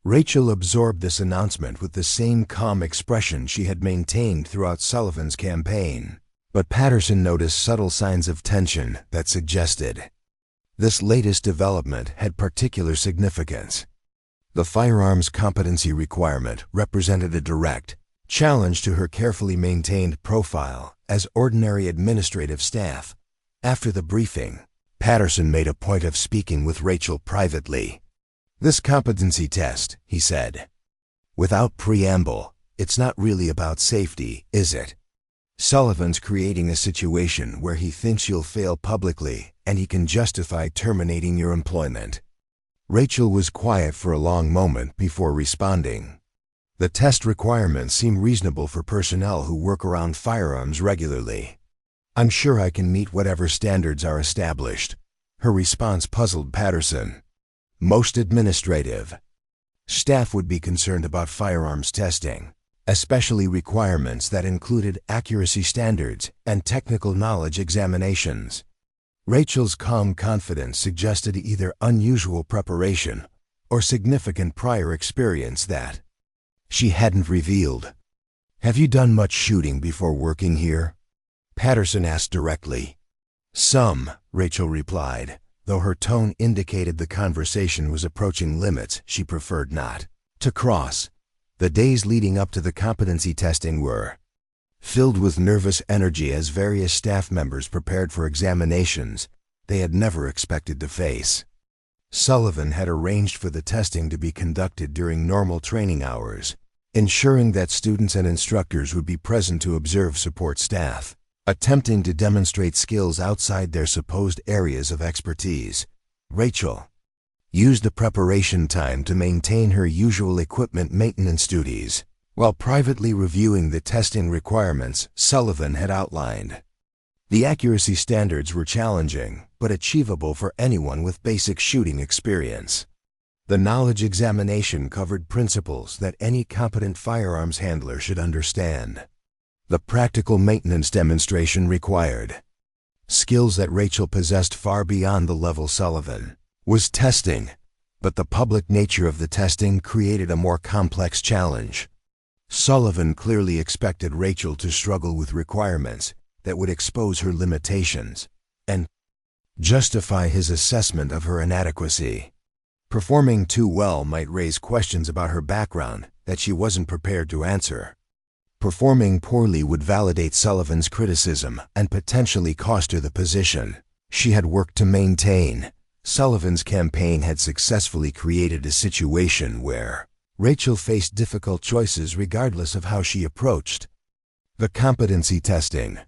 Rachel absorbed this announcement with the same calm expression she had maintained throughout Sullivan's campaign, but Patterson noticed subtle signs of tension that suggested this latest development had particular significance. The firearms competency requirement represented a direct challenge to her carefully maintained profile as ordinary administrative staff. After the briefing, Patterson made a point of speaking with Rachel privately. "This competency test," he said, "without preamble, it's not really about safety, is it? Sullivan's creating a situation where he thinks you'll fail publicly and he can justify terminating your employment." Rachel was quiet for a long moment before responding. "The test requirements seem reasonable for personnel who work around firearms regularly. I'm sure I can meet whatever standards are established." Her response puzzled Patterson. Most administrative staff would be concerned about firearms testing, especially requirements that included accuracy standards and technical knowledge examinations. Rachel's calm confidence suggested either unusual preparation or significant prior experience that she hadn't revealed. "Have you done much shooting before working here?" Patterson asked directly. "Some," Rachel replied, though her tone indicated the conversation was approaching limits she preferred not to cross. The days leading up to the competency testing were filled with nervous energy as various staff members prepared for examinations they had never expected to face. Sullivan had arranged for the testing to be conducted during normal training hours, ensuring that students and instructors would be present to observe support staff attempting to demonstrate skills outside their supposed areas of expertise. Rachel used the preparation time to maintain her usual equipment maintenance duties, while privately reviewing the testing requirements Sullivan had outlined. The accuracy standards were challenging, but achievable for anyone with basic shooting experience. The knowledge examination covered principles that any competent firearms handler should understand. The practical maintenance demonstration required skills that Rachel possessed far beyond the level Sullivan was testing, but the public nature of the testing created a more complex challenge. Sullivan clearly expected Rachel to struggle with requirements that would expose her limitations and justify his assessment of her inadequacy. Performing too well might raise questions about her background that she wasn't prepared to answer. Performing poorly would validate Sullivan's criticism and potentially cost her the position she had worked to maintain. Sullivan's campaign had successfully created a situation where Rachel faced difficult choices regardless of how she approached the competency testing.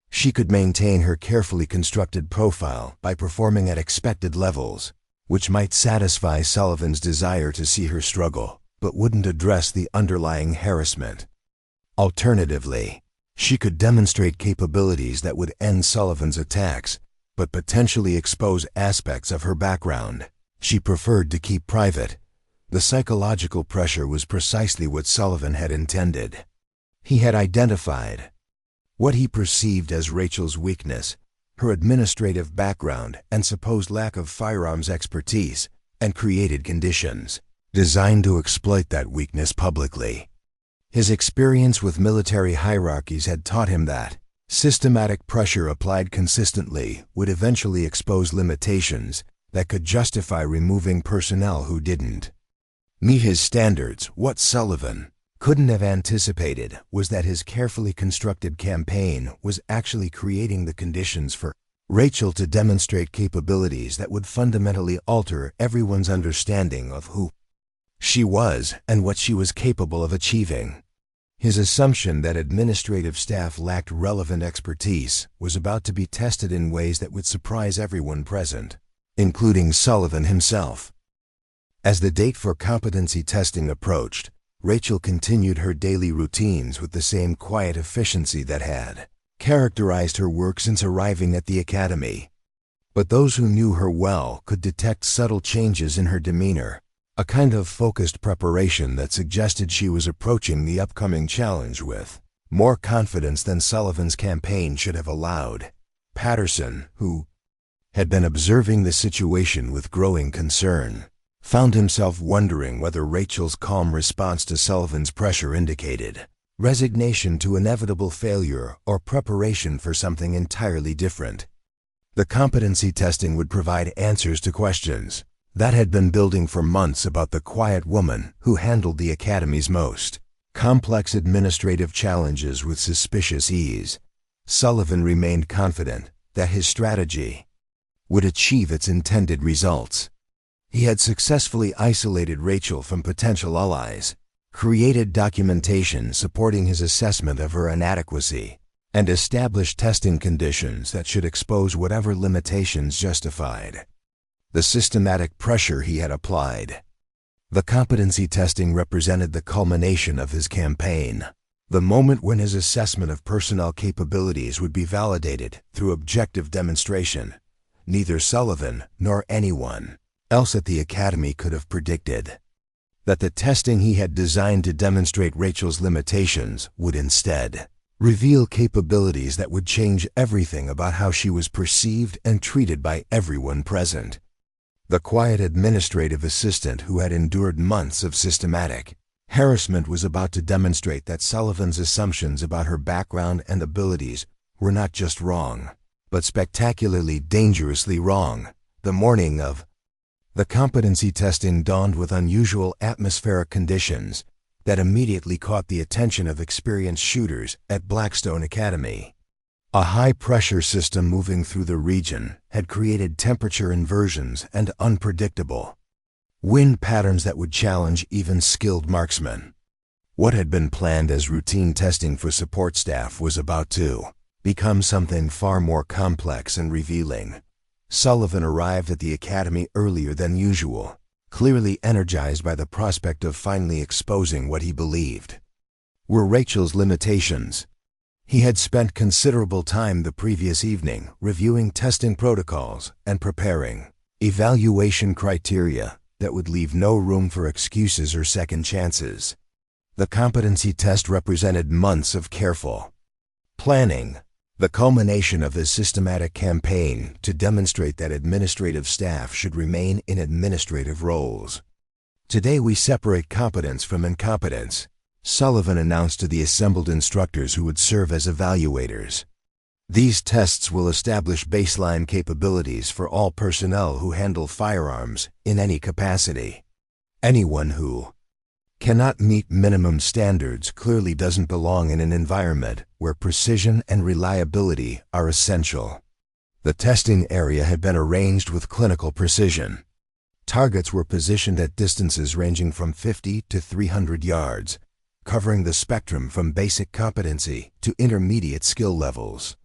She could maintain her carefully constructed profile by performing at expected levels, which might satisfy Sullivan's desire to see her struggle, but wouldn't address the underlying harassment. Alternatively, she could demonstrate capabilities that would end Sullivan's attacks, but potentially expose aspects of her background she preferred to keep private. The psychological pressure was precisely what Sullivan had intended. He had identified what he perceived as Rachel's weakness, her administrative background and supposed lack of firearms expertise, and created conditions designed to exploit that weakness publicly. His experience with military hierarchies had taught him that systematic pressure applied consistently would eventually expose limitations that could justify removing personnel who didn't meet his standards. What Sullivan couldn't have anticipated was that his carefully constructed campaign was actually creating the conditions for Rachel to demonstrate capabilities that would fundamentally alter everyone's understanding of who she was and what she was capable of achieving. His assumption that administrative staff lacked relevant expertise was about to be tested in ways that would surprise everyone present, including Sullivan himself. As the date for competency testing approached, Rachel continued her daily routines with the same quiet efficiency that had characterized her work since arriving at the academy. But those who knew her well could detect subtle changes in her demeanor, a kind of focused preparation that suggested she was approaching the upcoming challenge with more confidence than Sullivan's campaign should have allowed. Patterson, who had been observing the situation with growing concern, found himself wondering whether Rachel's calm response to Sullivan's pressure indicated resignation to inevitable failure or preparation for something entirely different. The competency testing would provide answers to questions that had been building for months about the quiet woman who handled the academy's most complex administrative challenges with suspicious ease. Sullivan remained confident that his strategy would achieve its intended results. He had successfully isolated Rachel from potential allies, created documentation supporting his assessment of her inadequacy, and established testing conditions that should expose whatever limitations justified the systematic pressure he had applied. The competency testing represented the culmination of his campaign, the moment when his assessment of personnel capabilities would be validated through objective demonstration. Neither Sullivan nor anyone else at the academy could have predicted that the testing he had designed to demonstrate Rachel's limitations would instead reveal capabilities that would change everything about how she was perceived and treated by everyone present. The quiet administrative assistant who had endured months of systematic harassment was about to demonstrate that Sullivan's assumptions about her background and abilities were not just wrong, but spectacularly dangerously wrong. The morning of the competency testing dawned with unusual atmospheric conditions that immediately caught the attention of experienced shooters at Blackstone Academy. A high-pressure system moving through the region had created temperature inversions and unpredictable wind patterns that would challenge even skilled marksmen. What had been planned as routine testing for support staff was about to become something far more complex and revealing. Sullivan arrived at the academy earlier than usual, clearly energized by the prospect of finally exposing what he believed were Rachel's limitations. He had spent considerable time the previous evening reviewing testing protocols and preparing evaluation criteria that would leave no room for excuses or second chances. The competency test represented months of careful planning, the culmination of his systematic campaign to demonstrate that administrative staff should remain in administrative roles. Today we separate competence from incompetence, Sullivan announced to the assembled instructors who would serve as evaluators. These tests will establish baseline capabilities for all personnel who handle firearms in any capacity. Anyone who cannot meet minimum standards clearly doesn't belong in an environment where precision and reliability are essential. The testing area had been arranged with clinical precision. Targets were positioned at distances ranging from 50 to 300 yards, covering the spectrum from basic competency to intermediate skill levels.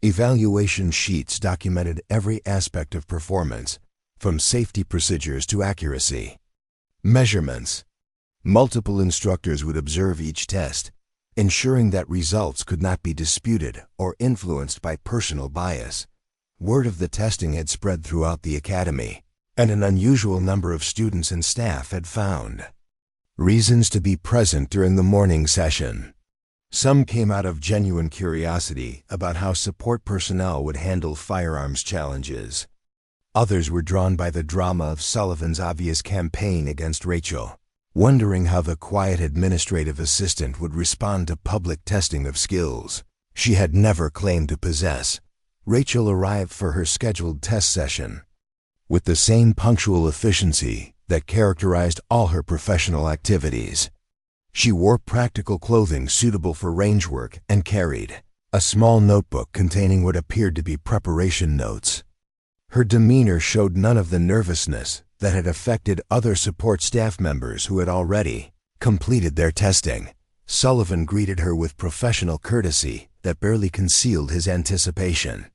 Evaluation sheets documented every aspect of performance, from safety procedures to accuracy measurements. Multiple instructors would observe each test, ensuring that results could not be disputed or influenced by personal bias. Word of the testing had spread throughout the academy, and an unusual number of students and staff had found reasons to be present during the morning session. Some came out of genuine curiosity about how support personnel would handle firearms challenges. Others were drawn by the drama of Sullivan's obvious campaign against Rachel, wondering how the quiet administrative assistant would respond to public testing of skills she had never claimed to possess. Rachel arrived for her scheduled test session with the same punctual efficiency that characterized all her professional activities. She wore practical clothing suitable for range work and carried a small notebook containing what appeared to be preparation notes. Her demeanor showed none of the nervousness that had affected other support staff members who had already completed their testing. Sullivan greeted her with professional courtesy that barely concealed his anticipation.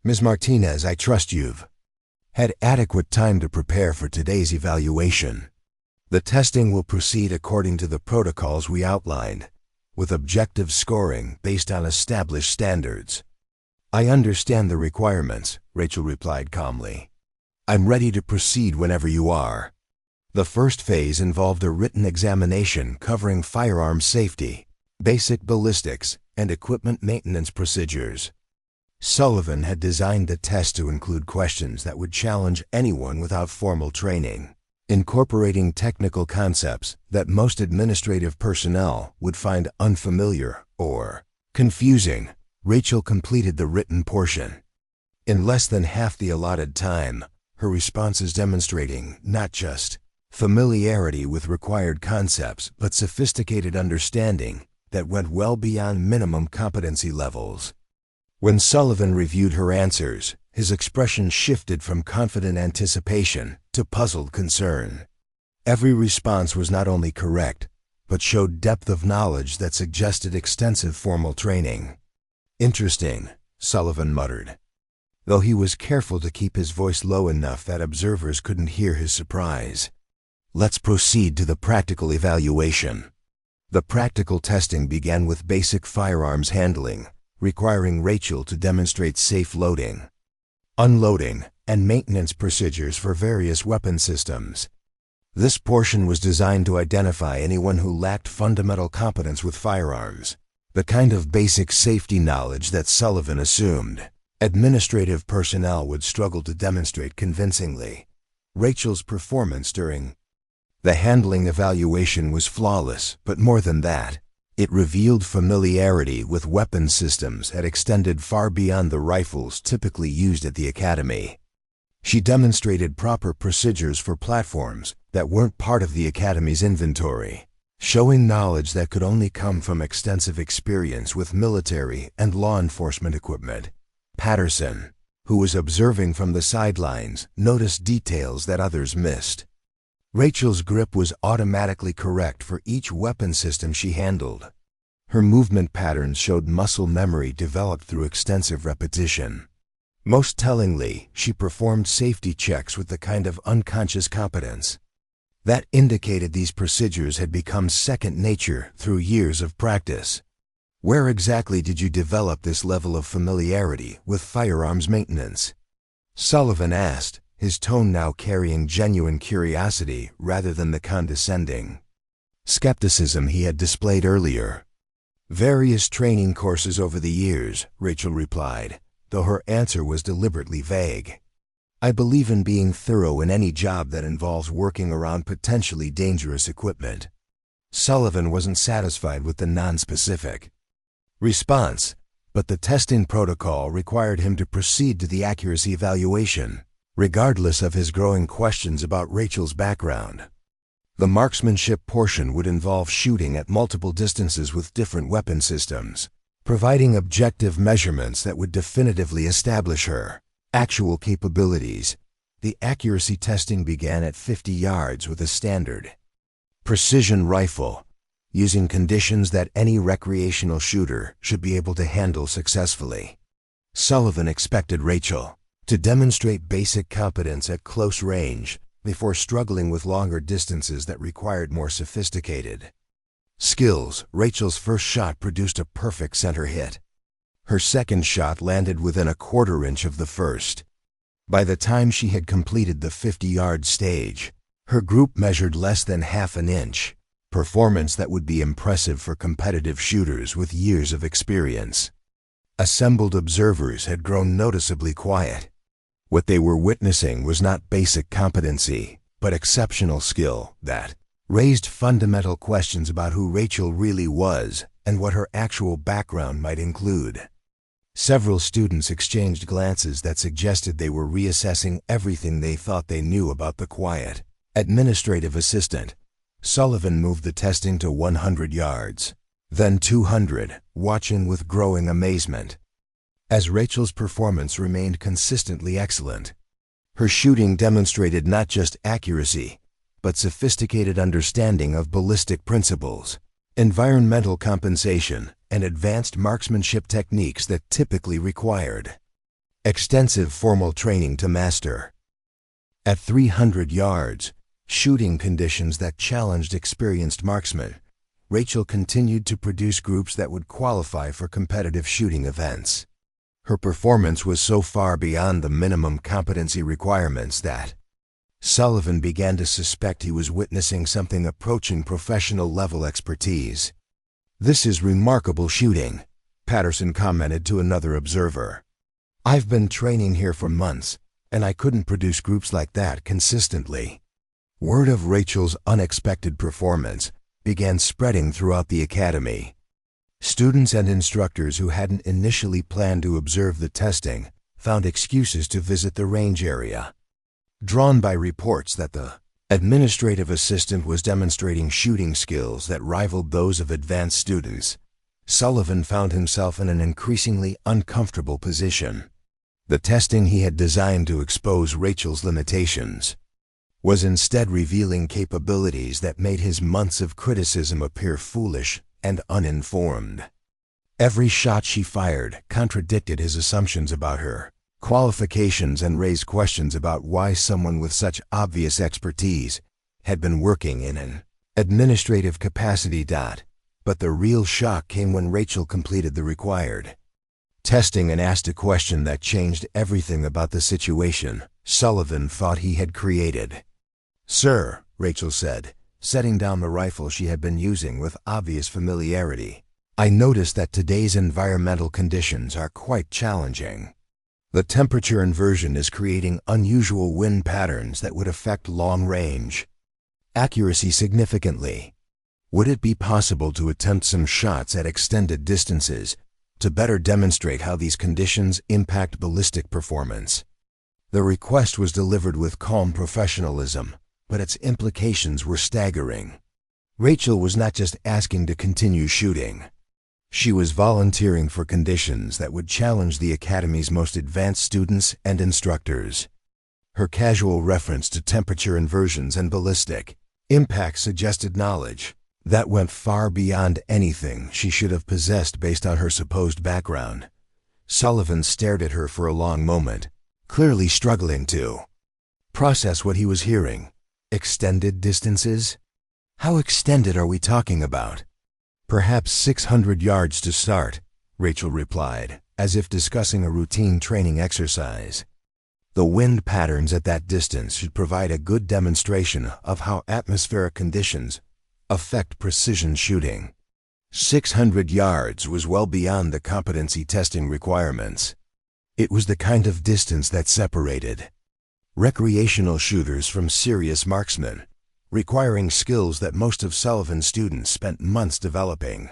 "Ms. Martinez, I trust you've had adequate time to prepare for today's evaluation. The testing will proceed according to the protocols we outlined, with objective scoring based on established standards." "I understand the requirements," Rachel replied calmly. "I'm ready to proceed whenever you are." The first phase involved a written examination covering firearm safety, basic ballistics, and equipment maintenance procedures. Sullivan had designed the test to include questions that would challenge anyone without formal training, incorporating technical concepts that most administrative personnel would find unfamiliar or confusing. Rachel completed the written portion in less than half the allotted time, her responses demonstrating not just familiarity with required concepts, but sophisticated understanding that went well beyond minimum competency levels. When Sullivan reviewed her answers, his expression shifted from confident anticipation to puzzled concern. Every response was not only correct, but showed depth of knowledge that suggested extensive formal training. "Interesting," Sullivan muttered, though he was careful to keep his voice low enough that observers couldn't hear his surprise. "Let's proceed to the practical evaluation." The practical testing began with basic firearms handling, requiring Rachel to demonstrate safe loading, unloading, and maintenance procedures for various weapon systems. This portion was designed to identify anyone who lacked fundamental competence with firearms, the kind of basic safety knowledge that Sullivan assumed administrative personnel would struggle to demonstrate convincingly. Rachel's performance during the handling evaluation was flawless, but more than that, it revealed familiarity with weapon systems that extended far beyond the rifles typically used at the academy. She demonstrated proper procedures for platforms that weren't part of the academy's inventory, showing knowledge that could only come from extensive experience with military and law enforcement equipment. Patterson, who was observing from the sidelines, noticed details that others missed. Rachel's grip was automatically correct for each weapon system she handled. Her movement patterns showed muscle memory developed through extensive repetition. Most tellingly, she performed safety checks with the kind of unconscious competence that indicated these procedures had become second nature through years of practice. "Where exactly did you develop this level of familiarity with firearms maintenance?" Sullivan asked, his tone now carrying genuine curiosity rather than the condescending skepticism he had displayed earlier. "Various training courses over the years," Rachel replied, though her answer was deliberately vague. "I believe in being thorough in any job that involves working around potentially dangerous equipment." Sullivan wasn't satisfied with the nonspecific response, but the testing protocol required him to proceed to the accuracy evaluation, regardless of his growing questions about Rachel's background. The marksmanship portion would involve shooting at multiple distances with different weapon systems, providing objective measurements that would definitively establish her actual capabilities. The accuracy testing began at 50 yards with a standard precision rifle, using conditions that any recreational shooter should be able to handle successfully. Sullivan expected Rachel to demonstrate basic competence at close range before struggling with longer distances that required more sophisticated skills. Rachel's first shot produced a perfect center hit. Her second shot landed within a quarter-inch of the first. By the time she had completed the 50-yard stage, her group measured less than half an inch, performance that would be impressive for competitive shooters with years of experience. Assembled observers had grown noticeably quiet. What they were witnessing was not basic competency, but exceptional skill that raised fundamental questions about who Rachel really was and what her actual background might include. Several students exchanged glances that suggested they were reassessing everything they thought they knew about the quiet administrative assistant. Sullivan moved the testing to 100 yards, then 200, watching with growing amazement as Rachel's performance remained consistently excellent. Her shooting demonstrated not just accuracy, but sophisticated understanding of ballistic principles, environmental compensation, and advanced marksmanship techniques that typically required extensive formal training to master. At 300 yards, shooting conditions that challenged experienced marksmen, Rachel continued to produce groups that would qualify for competitive shooting events. Her performance was so far beyond the minimum competency requirements that Sullivan began to suspect he was witnessing something approaching professional-level expertise. "This is remarkable shooting," Patterson commented to another observer. "I've been training here for months, and I couldn't produce groups like that consistently." Word of Rachel's unexpected performance began spreading throughout the academy. Students and instructors who hadn't initially planned to observe the testing found excuses to visit the range area. Drawn by reports that the administrative assistant was demonstrating shooting skills that rivaled those of advanced students, Sullivan found himself in an increasingly uncomfortable position. The testing he had designed to expose Rachel's limitations was instead revealing capabilities that made his months of criticism appear foolish and uninformed. Every shot she fired contradicted his assumptions about her qualifications and raised questions about why someone with such obvious expertise had been working in an administrative capacity. But the real shock came when Rachel completed the required testing and asked a question that changed everything about the situation Sullivan thought he had created. "Sir," Rachel said, setting down the rifle she had been using with obvious familiarity, "I noticed that today's environmental conditions are quite challenging. The temperature inversion is creating unusual wind patterns that would affect long-range accuracy significantly. Would it be possible to attempt some shots at extended distances to better demonstrate how these conditions impact ballistic performance?" The request was delivered with calm professionalism, but its implications were staggering. Rachel was not just asking to continue shooting. She was volunteering for conditions that would challenge the Academy's most advanced students and instructors. Her casual reference to temperature inversions and ballistic impact suggested knowledge that went far beyond anything she should have possessed based on her supposed background. Sullivan stared at her for a long moment, clearly struggling to process what he was hearing. Extended distances? How extended are we talking about? "Perhaps 600 yards to start," Rachel replied, as if discussing a routine training exercise. The wind patterns at that distance should provide a good demonstration of how atmospheric conditions affect precision shooting. 600 yards was well beyond the competency testing requirements. It was the kind of distance that separated recreational shooters from serious marksmen, requiring skills that most of Sullivan's students spent months developing.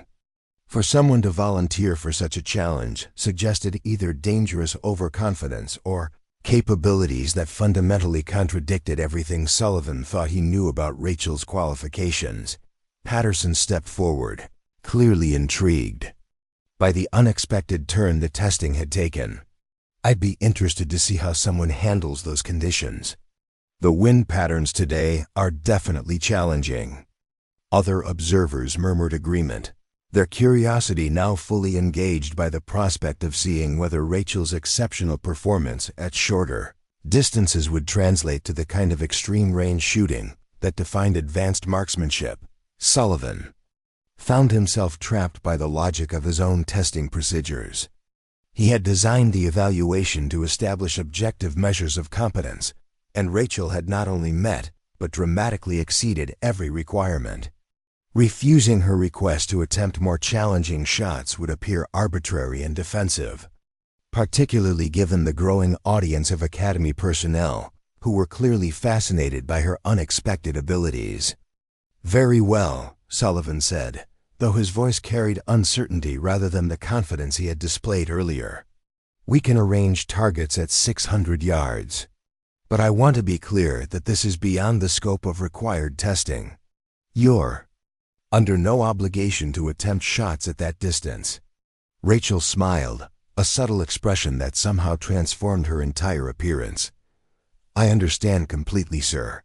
For someone to volunteer for such a challenge suggested either dangerous overconfidence or capabilities that fundamentally contradicted everything Sullivan thought he knew about Rachel's qualifications. Patterson stepped forward, clearly intrigued by the unexpected turn the testing had taken. "I'd be interested to see how someone handles those conditions. The wind patterns today are definitely challenging." Other observers murmured agreement, their curiosity now fully engaged by the prospect of seeing whether Rachel's exceptional performance at shorter distances would translate to the kind of extreme-range shooting that defined advanced marksmanship. Sullivan found himself trapped by the logic of his own testing procedures. He had designed the evaluation to establish objective measures of competence, and Rachel had not only met, but dramatically exceeded every requirement. Refusing her request to attempt more challenging shots would appear arbitrary and defensive, particularly given the growing audience of Academy personnel who were clearly fascinated by her unexpected abilities. "Very well," Sullivan said, though his voice carried uncertainty rather than the confidence he had displayed earlier. "We can arrange targets at 600 yards. But I want to be clear that this is beyond the scope of required testing. You're under no obligation to attempt shots at that distance." Rachel smiled, a subtle expression that somehow transformed her entire appearance. "I understand completely, sir."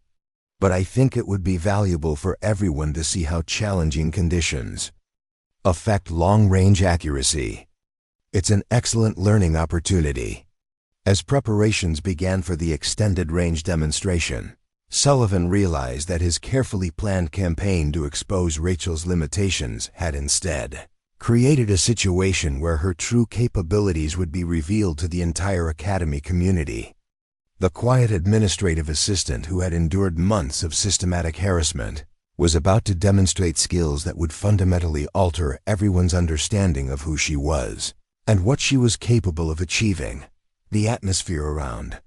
but I think it would be valuable for everyone to see how challenging conditions affect long-range accuracy. It's an excellent learning opportunity." As preparations began for the extended range demonstration, Sullivan realized that his carefully planned campaign to expose Rachel's limitations had instead created a situation where her true capabilities would be revealed to the entire Academy community. The quiet administrative assistant who had endured months of systematic harassment was about to demonstrate skills that would fundamentally alter everyone's understanding of who she was and what she was capable of achieving. The atmosphere around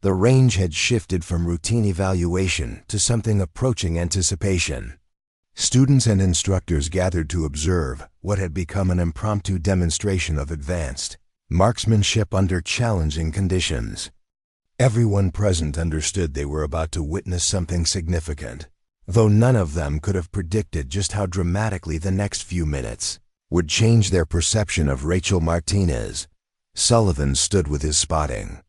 the range had shifted from routine evaluation to something approaching anticipation. Students and instructors gathered to observe what had become an impromptu demonstration of advanced marksmanship under challenging conditions. Everyone present understood they were about to witness something significant, though none of them could have predicted just how dramatically the next few minutes would change their perception of Rachel Martinez. Sullivan stood with his spotting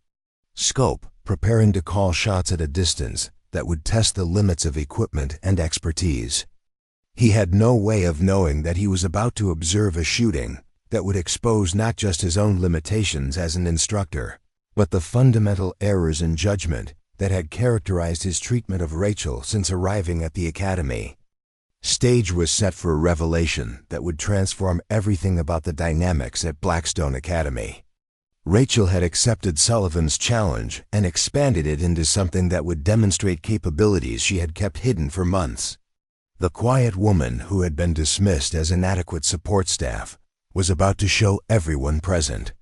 scope, preparing to call shots at a distance that would test the limits of equipment and expertise. He had no way of knowing that he was about to observe a shooting that would expose not just his own limitations as an instructor, but the fundamental errors in judgment that had characterized his treatment of Rachel since arriving at the Academy. Stage was set for a revelation that would transform everything about the dynamics at Blackstone Academy. Rachel had accepted Sullivan's challenge and expanded it into something that would demonstrate capabilities she had kept hidden for months. The quiet woman who had been dismissed as inadequate support staff was about to show everyone present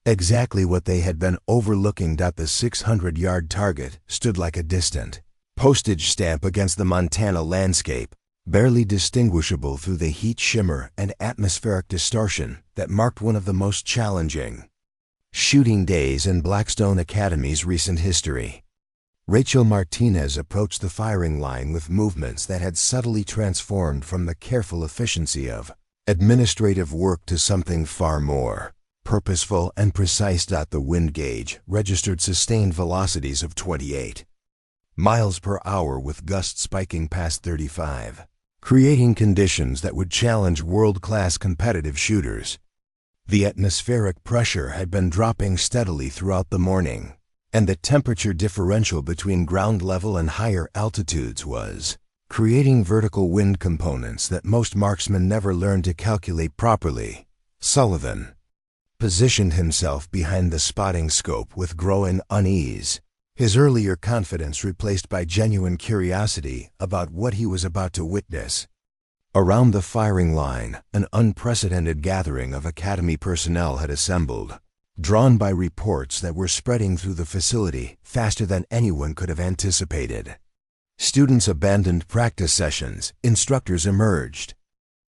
exactly what they had been overlooking. The 600-yard target stood like a distant postage stamp against the Montana landscape, barely distinguishable through the heat shimmer and atmospheric distortion that marked one of the most challenging shooting days in Blackstone Academy's recent history. Rachel Martinez approached the firing line with movements that had subtly transformed from the careful efficiency of administrative work to something far more purposeful and precise. The wind gauge registered sustained velocities of 28 miles per hour with gusts spiking past 35, creating conditions that would challenge world-class competitive shooters. The atmospheric pressure had been dropping steadily throughout the morning, and the temperature differential between ground level and higher altitudes was creating vertical wind components that most marksmen never learned to calculate properly. Sullivan positioned himself behind the spotting scope with growing unease, his earlier confidence replaced by genuine curiosity about what he was about to witness. Around the firing line, an unprecedented gathering of Academy personnel had assembled, drawn by reports that were spreading through the facility faster than anyone could have anticipated. Students abandoned practice sessions, instructors emerged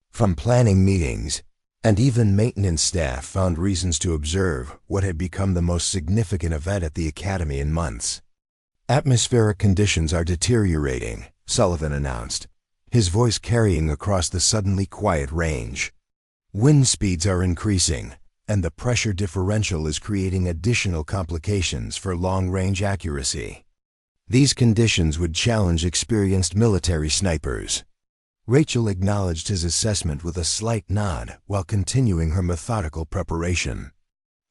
from planning meetings, and even maintenance staff found reasons to observe what had become the most significant event at the Academy in months. "Atmospheric conditions are deteriorating," Sullivan announced, his voice carrying across the suddenly quiet range. "Wind speeds are increasing, and the pressure differential is creating additional complications for long-range accuracy. These conditions would challenge experienced military snipers." Rachel acknowledged his assessment with a slight nod while continuing her methodical preparation.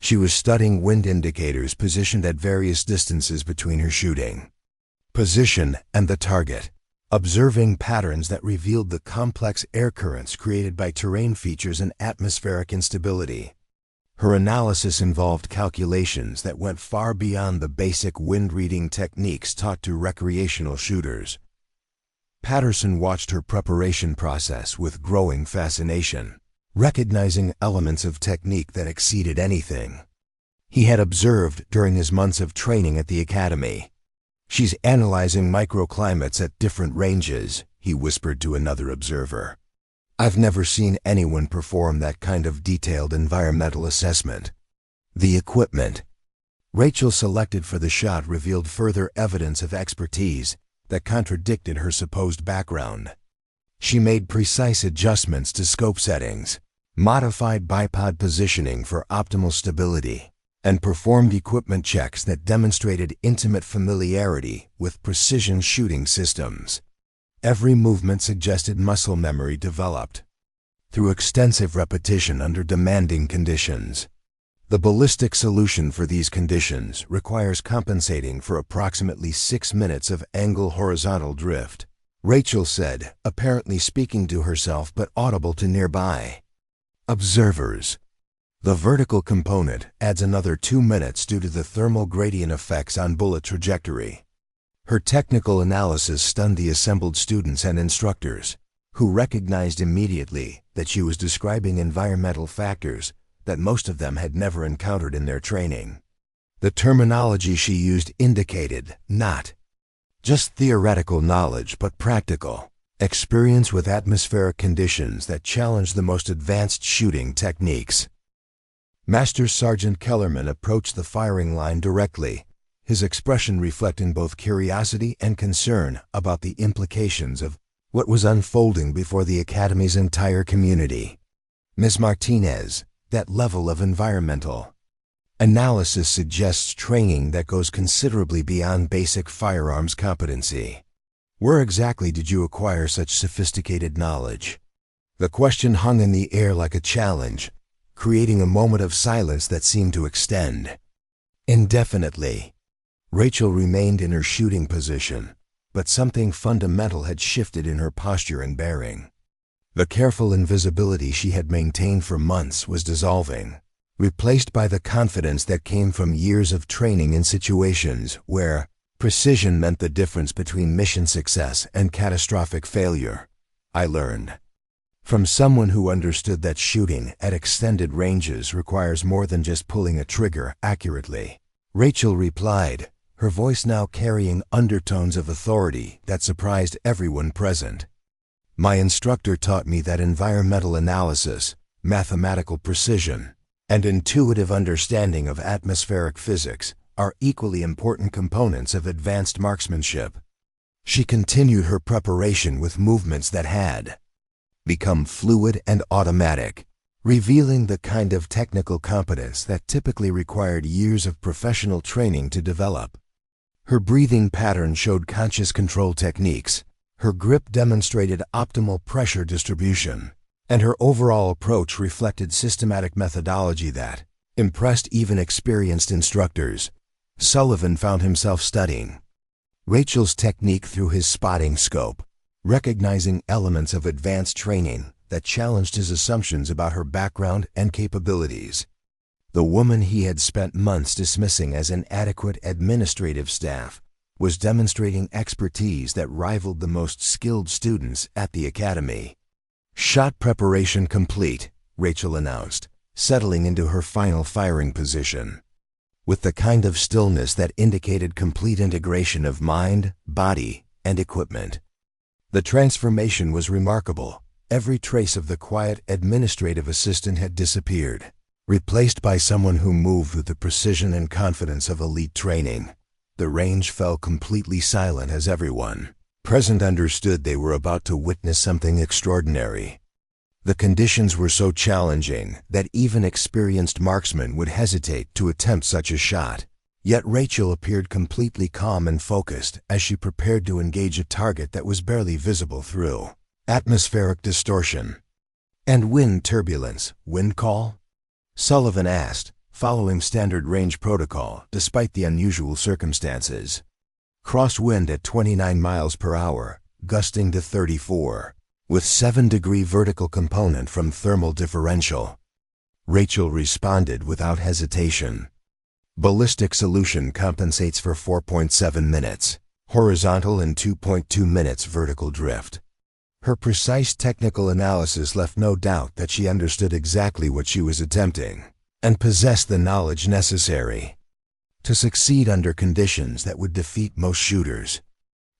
She was studying wind indicators positioned at various distances between her shooting position and the target, observing patterns that revealed the complex air currents created by terrain features and atmospheric instability. Her analysis involved calculations that went far beyond the basic wind-reading techniques taught to recreational shooters. Patterson watched her preparation process with growing fascination, recognizing elements of technique that exceeded anything he had observed during his months of training at the Academy. "She's analyzing microclimates at different ranges," he whispered to another observer. "I've never seen anyone perform that kind of detailed environmental assessment." The equipment Rachel selected for the shot revealed further evidence of expertise that contradicted her supposed background. She made precise adjustments to scope settings, modified bipod positioning for optimal stability, and performed equipment checks that demonstrated intimate familiarity with precision shooting systems. Every movement suggested muscle memory developed through extensive repetition under demanding conditions. The ballistic solution for these conditions requires compensating for approximately 6 minutes of angle horizontal drift, Rachel said, apparently speaking to herself but audible to nearby observers. The vertical component adds another 2 minutes due to the thermal gradient effects on bullet trajectory. Her technical analysis stunned the assembled students and instructors, who recognized immediately that she was describing environmental factors that most of them had never encountered in their training. The terminology she used indicated not just theoretical knowledge but practical experience with atmospheric conditions that challenged the most advanced shooting techniques. Master Sergeant Kellerman approached the firing line directly, his expression reflecting both curiosity and concern about the implications of what was unfolding before the Academy's entire community. Ms. Martinez, that level of environmental analysis suggests training that goes considerably beyond basic firearms competency. Where exactly did you acquire such sophisticated knowledge? The question hung in the air like a challenge, creating a moment of silence that seemed to extend indefinitely. Rachel remained in her shooting position, but something fundamental had shifted in her posture and bearing. The careful invisibility she had maintained for months was dissolving, replaced by the confidence that came from years of training in situations where precision meant the difference between mission success and catastrophic failure. I learned from someone who understood that shooting at extended ranges requires more than just pulling a trigger accurately. Rachel replied, her voice now carrying undertones of authority that surprised everyone present. My instructor taught me that environmental analysis, mathematical precision, and intuitive understanding of atmospheric physics are equally important components of advanced marksmanship. She continued her preparation with movements that had become fluid and automatic, revealing the kind of technical competence that typically required years of professional training to develop. Her breathing pattern showed conscious control techniques, her grip demonstrated optimal pressure distribution, and her overall approach reflected systematic methodology that impressed even experienced instructors. Sullivan found himself studying Rachel's technique through his spotting scope, recognizing elements of advanced training that challenged his assumptions about her background and capabilities. The woman he had spent months dismissing as inadequate administrative staff was demonstrating expertise that rivaled the most skilled students at the academy. Shot preparation complete, Rachel announced, settling into her final firing position, with the kind of stillness that indicated complete integration of mind, body, and equipment. The transformation was remarkable. Every trace of the quiet administrative assistant had disappeared, replaced by someone who moved with the precision and confidence of elite training. The range fell completely silent as everyone present understood they were about to witness something extraordinary. The conditions were so challenging that even experienced marksmen would hesitate to attempt such a shot. Yet Rachel appeared completely calm and focused as she prepared to engage a target that was barely visible through atmospheric distortion and wind turbulence. Wind call? Sullivan asked, following standard range protocol despite the unusual circumstances. Crosswind at 29 miles per hour, gusting to 34, with 7-degree vertical component from thermal differential. Rachel responded without hesitation. Ballistic solution compensates for 4.7 minutes, horizontal and 2.2 minutes vertical drift. Her precise technical analysis left no doubt that she understood exactly what she was attempting and possessed the knowledge necessary to succeed under conditions that would defeat most shooters.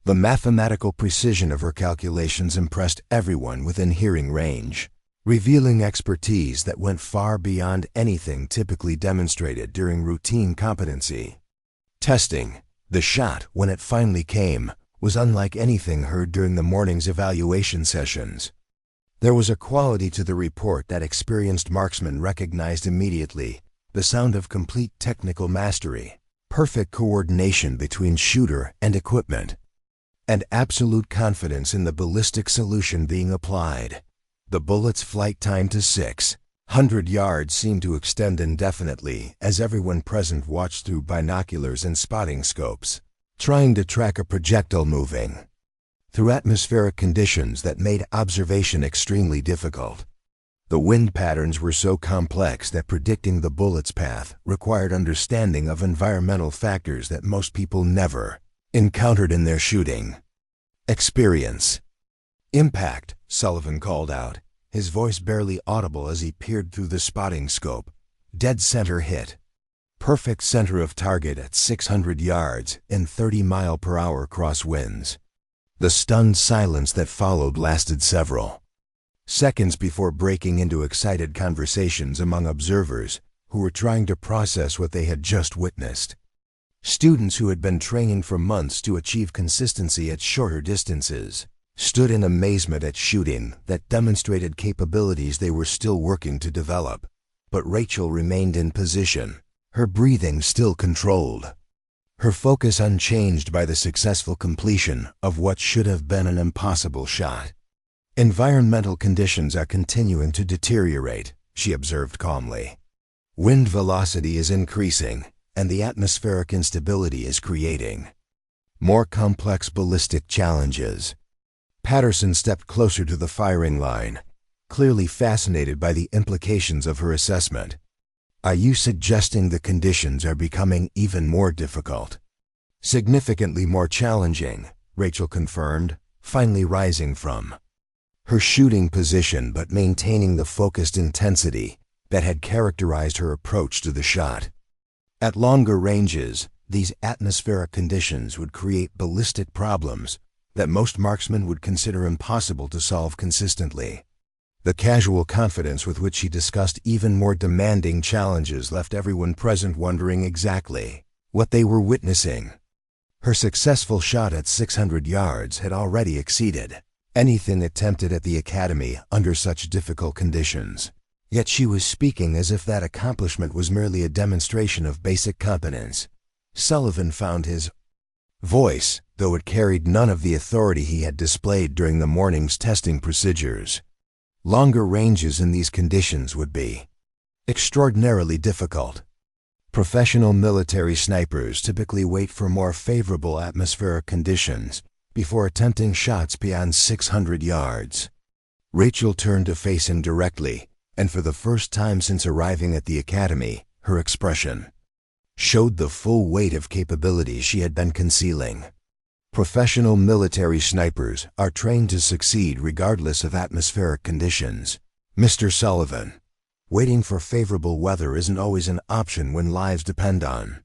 The mathematical precision of her calculations impressed everyone within hearing range, revealing expertise that went far beyond anything typically demonstrated during routine competency testing. The shot, when it finally came, was unlike anything heard during the morning's evaluation sessions. There was a quality to the report that experienced marksmen recognized immediately, the sound of complete technical mastery, perfect coordination between shooter and equipment, and absolute confidence in the ballistic solution being applied. The bullet's flight time to 600 yards seemed to extend indefinitely as everyone present watched through binoculars and spotting scopes, trying to track a projectile moving through atmospheric conditions that made observation extremely difficult. The wind patterns were so complex that predicting the bullet's path required understanding of environmental factors that most people never encountered in their shooting experience. "Impact," Sullivan called out, his voice barely audible as he peered through the spotting scope. "Dead center hit. Perfect center of target at 600 yards in 30-mile-per-hour crosswinds." The stunned silence that followed lasted several seconds before breaking into excited conversations among observers who were trying to process what they had just witnessed. Students who had been training for months to achieve consistency at shorter distances stood in amazement at shooting that demonstrated capabilities they were still working to develop. But Rachel remained in position, her breathing still controlled, her focus unchanged by the successful completion of what should have been an impossible shot. "Environmental conditions are continuing to deteriorate," she observed calmly. "Wind velocity is increasing, and the atmospheric instability is creating more complex ballistic challenges." Patterson stepped closer to the firing line, clearly fascinated by the implications of her assessment. "Are you suggesting the conditions are becoming even more difficult?" "Significantly more challenging," Rachel confirmed, finally rising from her shooting position but maintaining the focused intensity that had characterized her approach to the shot. At longer ranges, these atmospheric conditions would create ballistic problems that most marksmen would consider impossible to solve consistently. The casual confidence with which she discussed even more demanding challenges left everyone present wondering exactly what they were witnessing. Her successful shot at 600 yards had already exceeded anything attempted at the academy under such difficult conditions. Yet she was speaking as if that accomplishment was merely a demonstration of basic competence. Sullivan found his voice, though it carried none of the authority he had displayed during the morning's testing procedures. Longer ranges in these conditions would be extraordinarily difficult. Professional military snipers typically wait for more favorable atmospheric conditions before attempting shots beyond 600 yards. Rachel turned to face him directly, and for the first time since arriving at the academy, her expression showed the full weight of capabilities she had been concealing. "Professional military snipers are trained to succeed regardless of atmospheric conditions, Mr. Sullivan. Waiting for favorable weather isn't always an option when lives depend on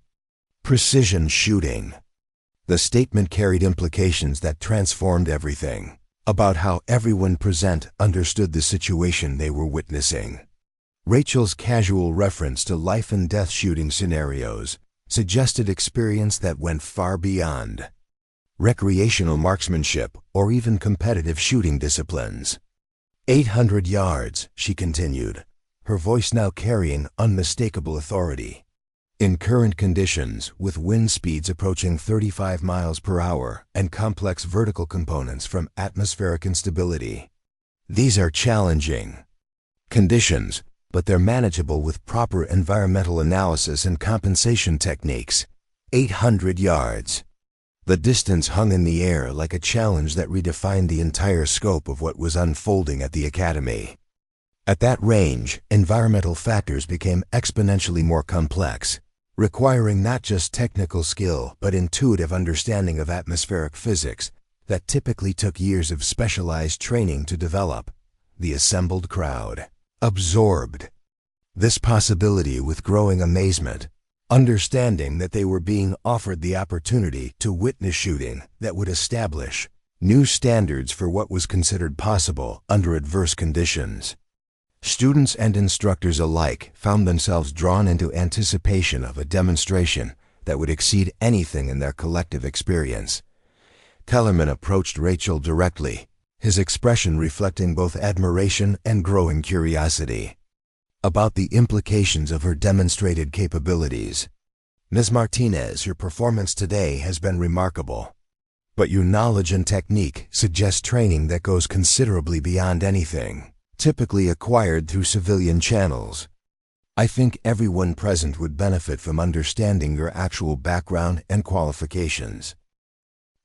precision shooting." The statement carried implications that transformed everything about how everyone present understood the situation they were witnessing. Rachel's casual reference to life-and-death shooting scenarios suggested experience that went far beyond recreational marksmanship or even competitive shooting disciplines. 800 yards, she continued, her voice now carrying unmistakable authority. "In current conditions, with wind speeds approaching 35 miles per hour and complex vertical components from atmospheric instability, these are challenging conditions, but they're manageable with proper environmental analysis and compensation techniques. 800 yards. The distance hung in the air like a challenge that redefined the entire scope of what was unfolding at the academy. At that range, environmental factors became exponentially more complex, requiring not just technical skill but intuitive understanding of atmospheric physics that typically took years of specialized training to develop. The assembled crowd absorbed this possibility with growing amazement, understanding that they were being offered the opportunity to witness shooting that would establish new standards for what was considered possible under adverse conditions. Students and instructors alike found themselves drawn into anticipation of a demonstration that would exceed anything in their collective experience. Kellerman approached Rachel directly, his expression reflecting both admiration and growing curiosity. about the implications of her demonstrated capabilities. Ms. Martinez, your performance today has been remarkable. But your knowledge and technique suggest training that goes considerably beyond anything typically acquired through civilian channels. I think everyone present would benefit from understanding your actual background and qualifications.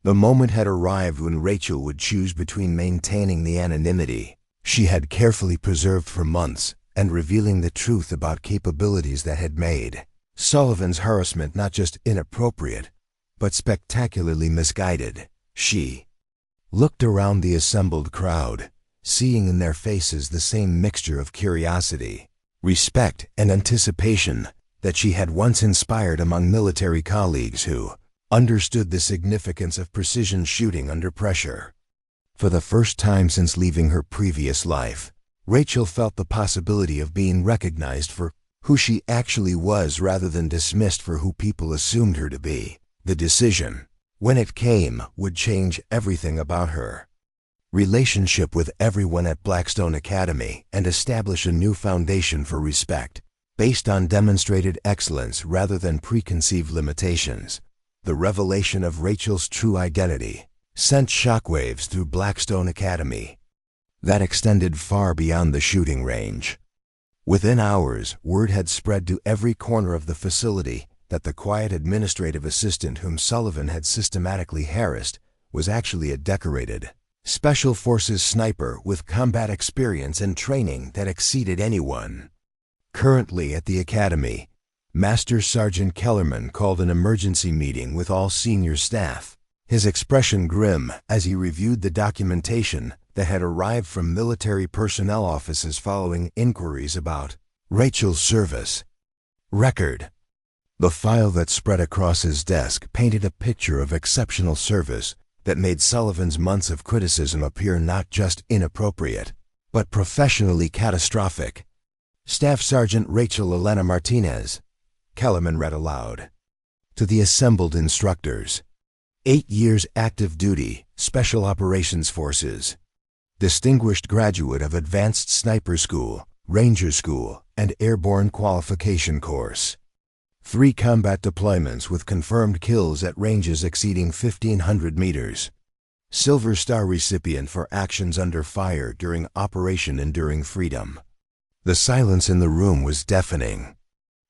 The moment had arrived when Rachel would choose between maintaining the anonymity she had carefully preserved for months and revealing the truth about capabilities that had made Sullivan's harassment not just inappropriate, but spectacularly misguided. She looked around the assembled crowd, seeing in their faces the same mixture of curiosity, respect, and anticipation that she had once inspired among military colleagues who understood the significance of precision shooting under pressure. For the first time since leaving her previous life, Rachel felt the possibility of being recognized for who she actually was rather than dismissed for who people assumed her to be. The decision, when it came, would change everything about her relationship with everyone at Blackstone Academy and establish a new foundation for respect, based on demonstrated excellence rather than preconceived limitations. The revelation of Rachel's true identity sent shockwaves through Blackstone Academy that extended far beyond the shooting range. Within hours, word had spread to every corner of the facility that the quiet administrative assistant whom Sullivan had systematically harassed was actually a decorated Special Forces sniper with combat experience and training that exceeded anyone. Currently at the Academy, Master Sergeant Kellerman called an emergency meeting with all senior staff, his expression grim as he reviewed the documentation that had arrived from military personnel offices following inquiries about Rachel's service record. The file that spread across his desk painted a picture of exceptional service that made Sullivan's months of criticism appear not just inappropriate, but professionally catastrophic. Staff Sergeant Rachel Elena Martinez, Kellerman read aloud. To the assembled instructors. 8 years active duty, Special Operations Forces. Distinguished graduate of Advanced Sniper School, Ranger School, and Airborne Qualification Course. 3 combat deployments with confirmed kills at ranges exceeding 1,500 meters. Silver Star recipient for actions under fire during Operation Enduring Freedom. The silence in the room was deafening.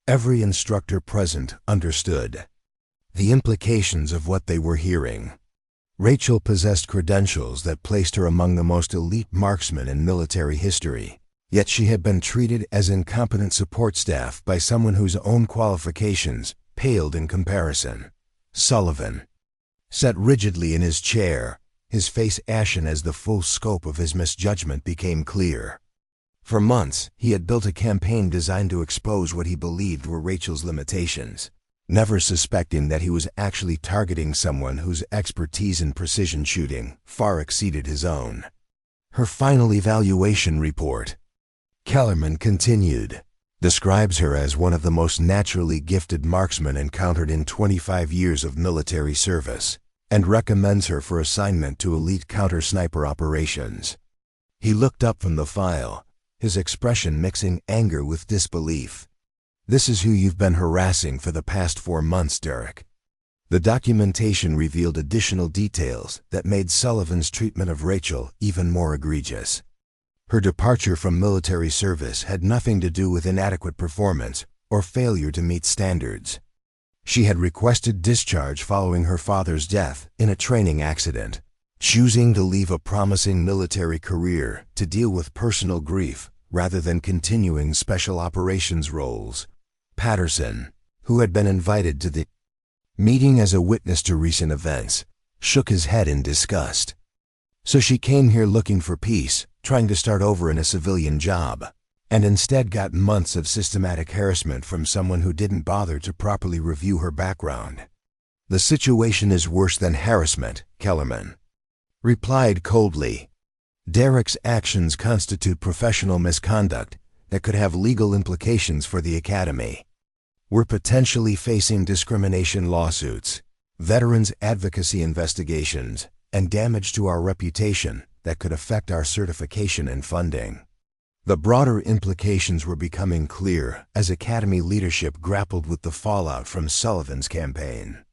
Every instructor present understood the implications of what they were hearing. Rachel possessed credentials that placed her among the most elite marksmen in military history. Yet she had been treated as incompetent support staff by someone whose own qualifications paled in comparison. Sullivan sat rigidly in his chair, his face ashen as the full scope of his misjudgment became clear. For months, he had built a campaign designed to expose what he believed were Rachel's limitations, never suspecting that he was actually targeting someone whose expertise in precision shooting far exceeded his own. Her final evaluation report, Kellerman continued, describes her as one of the most naturally gifted marksmen encountered in 25 years of military service, and recommends her for assignment to elite counter-sniper operations. He looked up from the file, his expression mixing anger with disbelief. This is who you've been harassing for the past 4 months, Derek. The documentation revealed additional details that made Sullivan's treatment of Rachel even more egregious. Her departure from military service had nothing to do with inadequate performance or failure to meet standards. She had requested discharge following her father's death in a training accident, choosing to leave a promising military career to deal with personal grief rather than continuing special operations roles. Patterson, who had been invited to the meeting as a witness to recent events, shook his head in disgust. So she came here looking for peace, trying to start over in a civilian job, and instead got months of systematic harassment from someone who didn't bother to properly review her background. The situation is worse than harassment, Kellerman replied coldly. Derek's actions constitute professional misconduct that could have legal implications for the Academy. We're potentially facing discrimination lawsuits, veterans advocacy investigations, and damage to our reputation that could affect our certification and funding. The broader implications were becoming clear as Academy leadership grappled with the fallout from Sullivan's campaign.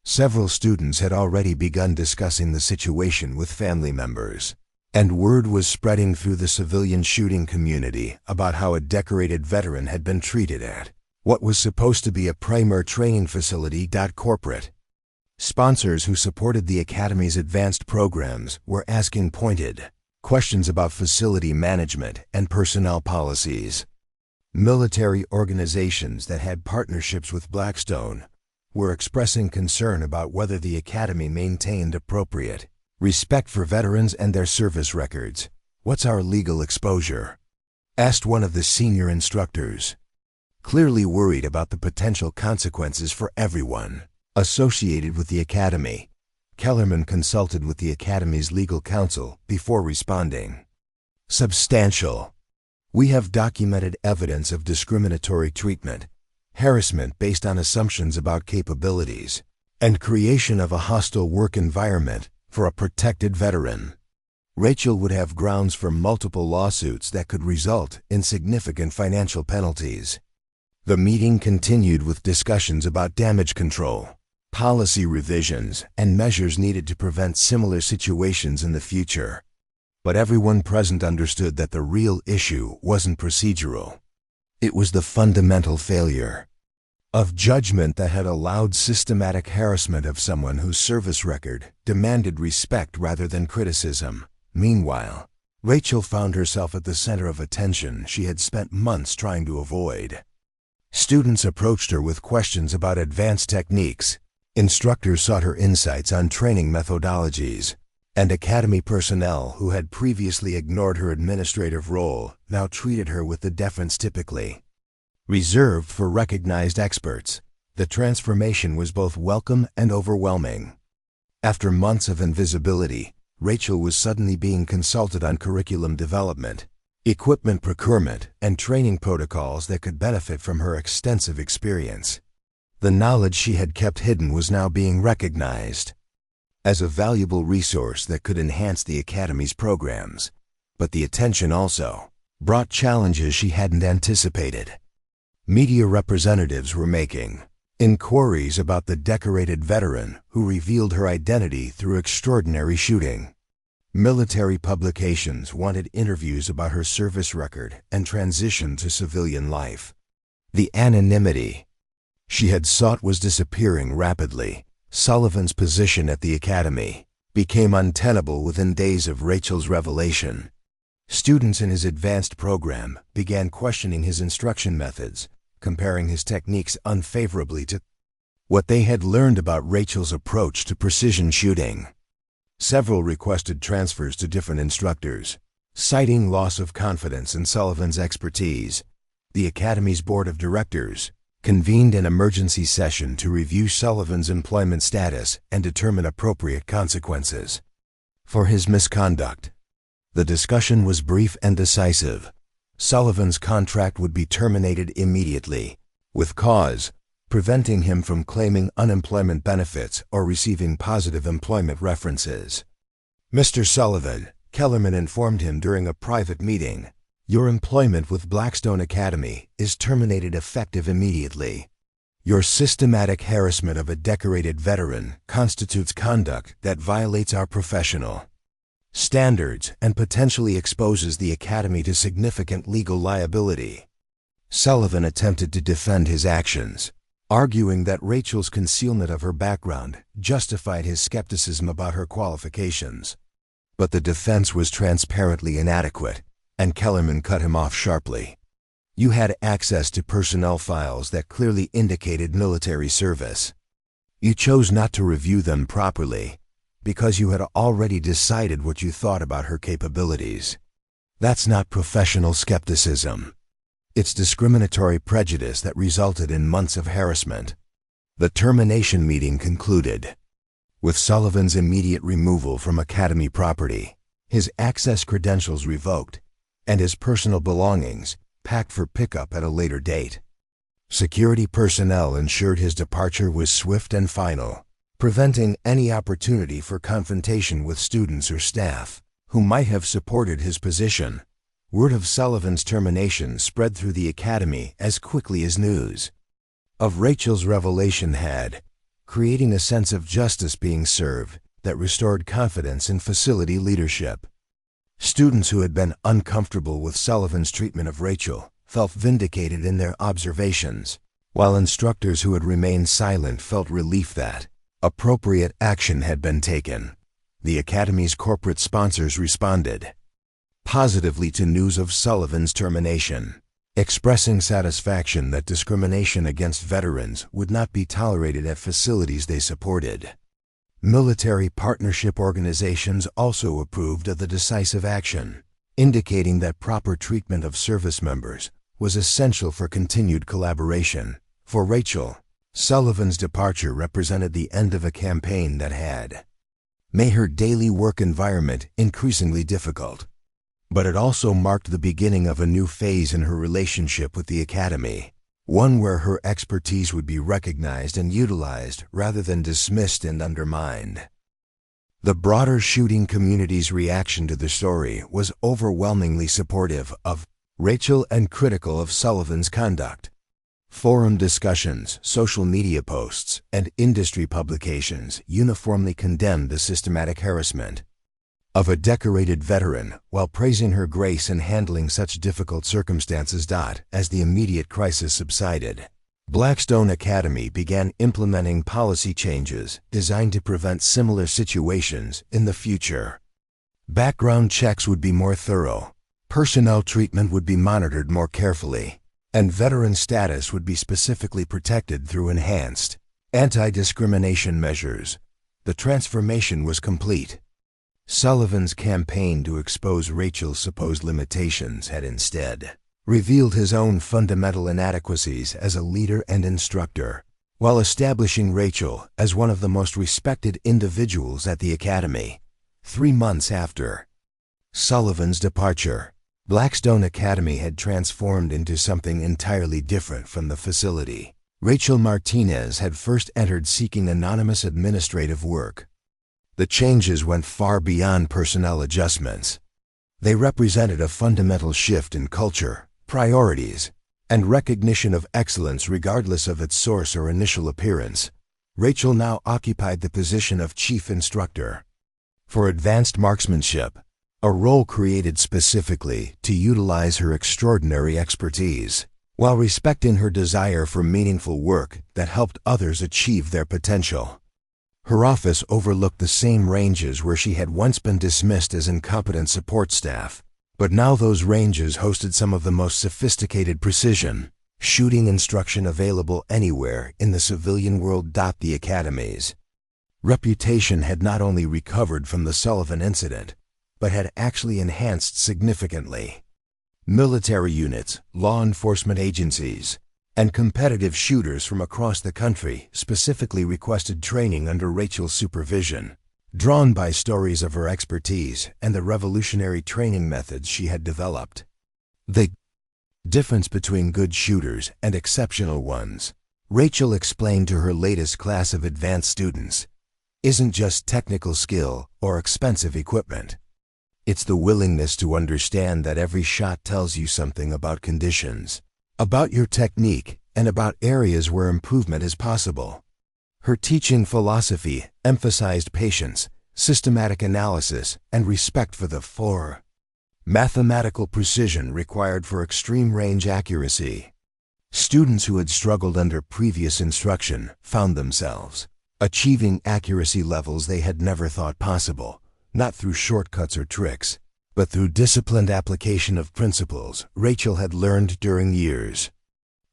Several students had already begun discussing the situation with family members, and word was spreading through the civilian shooting community about how a decorated veteran had been treated at what was supposed to be a primer training facility. Corporate sponsors who supported the Academy's advanced programs were asking pointed questions about facility management and personnel policies. Military organizations that had partnerships with Blackstone were expressing concern about whether the Academy maintained appropriate respect for veterans and their service records. "What's our legal exposure?" asked one of the senior instructors. Clearly worried about the potential consequences for everyone associated with the Academy, Kellerman consulted with the Academy's legal counsel before responding. "Substantial. We have documented evidence of discriminatory treatment, harassment based on assumptions about capabilities, and creation of a hostile work environment for a protected veteran." Rachel would have grounds for multiple lawsuits that could result in significant financial penalties. The meeting continued with discussions about damage control, policy revisions, and measures needed to prevent similar situations in the future. But everyone present understood that the real issue wasn't procedural. It was the fundamental failure of judgment that had allowed systematic harassment of someone whose service record demanded respect rather than criticism. Meanwhile, Rachel found herself at the center of attention she had spent months trying to avoid. Students approached her with questions about advanced techniques, instructors sought her insights on training methodologies, and Academy personnel who had previously ignored her administrative role now treated her with the deference typically reserved for recognized experts. The transformation was both welcome and overwhelming. After months of invisibility, Rachel was suddenly being consulted on curriculum development, equipment procurement, and training protocols that could benefit from her extensive experience. The knowledge she had kept hidden was now being recognized as a valuable resource that could enhance the Academy's programs. But the attention also brought challenges she hadn't anticipated. Media representatives were making inquiries about the decorated veteran who revealed her identity through extraordinary shooting. Military publications wanted interviews about her service record and transition to civilian life. The anonymity she had sought was disappearing rapidly. Sullivan's position at the Academy became untenable within days of Rachel's revelation. Students in his advanced program began questioning his instruction methods, comparing his techniques unfavorably to what they had learned about Rachel's approach to precision shooting. Several requested transfers to different instructors, citing loss of confidence in Sullivan's expertise. The Academy's board of directors convened an emergency session to review Sullivan's employment status and determine appropriate consequences for his misconduct. The discussion was brief and decisive. Sullivan's contract would be terminated immediately, with cause preventing him from claiming unemployment benefits or receiving positive employment references. "Mr. Sullivan," Kellerman informed him during a private meeting, "your employment with Blackstone Academy is terminated effective immediately. Your systematic harassment of a decorated veteran constitutes conduct that violates our professional standards and potentially exposes the Academy to significant legal liability." Sullivan attempted to defend his actions, arguing that Rachel's concealment of her background justified his skepticism about her qualifications. But the defense was transparently inadequate, and Kellerman cut him off sharply. "You had access to personnel files that clearly indicated military service. You chose not to review them properly because you had already decided what you thought about her capabilities. That's not professional skepticism. It's discriminatory prejudice that resulted in months of harassment." The termination meeting concluded with Sullivan's immediate removal from Academy property, his access credentials revoked, and his personal belongings packed for pickup at a later date. Security personnel ensured his departure was swift and final, preventing any opportunity for confrontation with students or staff who might have supported his position. Word of Sullivan's termination spread through the academy as quickly as news of Rachel's revelation had, creating a sense of justice being served that restored confidence in facility leadership. Students who had been uncomfortable with Sullivan's treatment of Rachel felt vindicated in their observations, while instructors who had remained silent felt relief that appropriate action had been taken. The academy's corporate sponsors responded positively to news of Sullivan's termination, expressing satisfaction that discrimination against veterans would not be tolerated at facilities they supported. Military partnership organizations also approved of the decisive action, indicating that proper treatment of service members was essential for continued collaboration. For Rachel, Sullivan's departure represented the end of a campaign that had made her daily work environment increasingly difficult. But it also marked the beginning of a new phase in her relationship with the academy, one where her expertise would be recognized and utilized rather than dismissed and undermined. The broader shooting community's reaction to the story was overwhelmingly supportive of Rachel and critical of Sullivan's conduct. Forum discussions, social media posts, and industry publications uniformly condemned the systematic harassment of a decorated veteran while praising her grace in handling such difficult circumstances. As the immediate crisis subsided, Blackstone Academy began implementing policy changes designed to prevent similar situations in the future. Background checks would be more thorough, personnel treatment would be monitored more carefully, and veteran status would be specifically protected through enhanced anti-discrimination measures. The transformation was complete. Sullivan's campaign to expose Rachel's supposed limitations had instead revealed his own fundamental inadequacies as a leader and instructor, while establishing Rachel as one of the most respected individuals at the academy. 3 months after Sullivan's departure, Blackstone Academy had transformed into something entirely different from the facility. Rachel Martinez had first entered seeking anonymous administrative work. The changes went far beyond personnel adjustments. They represented a fundamental shift in culture, priorities, and recognition of excellence regardless of its source or initial appearance. Rachel now occupied the position of chief instructor for advanced marksmanship, a role created specifically to utilize her extraordinary expertise, while respecting her desire for meaningful work that helped others achieve their potential. Her office overlooked the same ranges where she had once been dismissed as incompetent support staff, but now those ranges hosted some of the most sophisticated precision shooting instruction available anywhere in the civilian world. The academy's reputation had not only recovered from the Sullivan incident, but had actually enhanced significantly. Military units, law enforcement agencies, and competitive shooters from across the country specifically requested training under Rachel's supervision, drawn by stories of her expertise and the revolutionary training methods she had developed. The difference between good shooters and exceptional ones, Rachel explained to her latest class of advanced students, isn't just technical skill or expensive equipment. It's the willingness to understand that every shot tells you something about conditions, about your technique, and about areas where improvement is possible. Her teaching philosophy emphasized patience, systematic analysis, and respect for the mathematical precision required for extreme range accuracy. Students who had struggled under previous instruction found themselves achieving accuracy levels they had never thought possible, not through shortcuts or tricks, but through disciplined application of principles Rachel had learned during years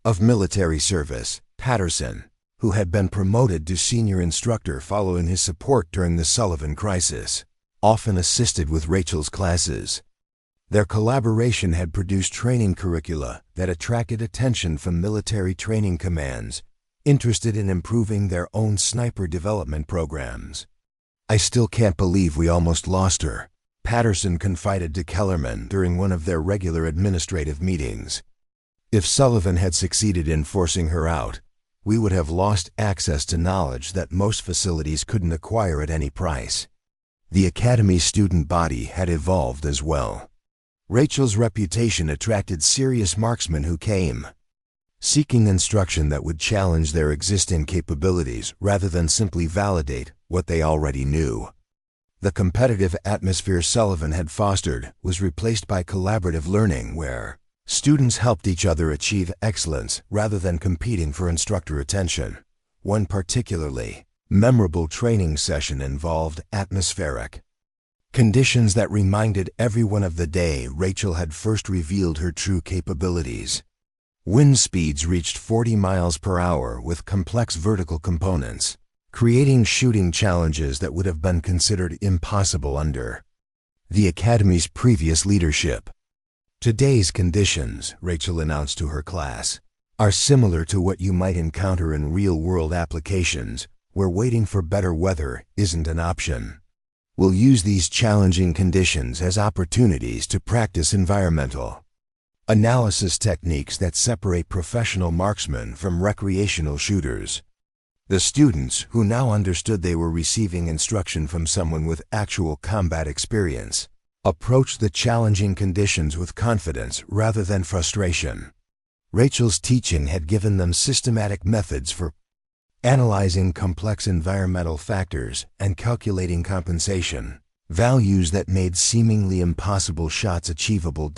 of military service. Patterson, who had been promoted to senior instructor following his support during the Sullivan crisis, often assisted with Rachel's classes. Their collaboration had produced training curricula that attracted attention from military training commands interested in improving their own sniper development programs. "I still can't believe we almost lost her," Patterson confided to Kellerman during one of their regular administrative meetings. "If Sullivan had succeeded in forcing her out, we would have lost access to knowledge that most facilities couldn't acquire at any price." The Academy's student body had evolved as well. Rachel's reputation attracted serious marksmen who came, seeking instruction that would challenge their existing capabilities rather than simply validate what they already knew. The competitive atmosphere Sullivan had fostered was replaced by collaborative learning where students helped each other achieve excellence rather than competing for instructor attention. One particularly memorable training session involved atmospheric conditions that reminded everyone of the day Rachel had first revealed her true capabilities. Wind speeds reached 40 miles per hour with complex vertical components, creating shooting challenges that would have been considered impossible under the Academy's previous leadership. Today's conditions, Rachel announced to her class, are similar to what you might encounter in real-world applications where waiting for better weather isn't an option. We'll use these challenging conditions as opportunities to practice environmental analysis techniques that separate professional marksmen from recreational shooters. The students, who now understood they were receiving instruction from someone with actual combat experience, approached the challenging conditions with confidence rather than frustration. Rachel's teaching had given them systematic methods for analyzing complex environmental factors and calculating compensation, values that made seemingly impossible shots achievable.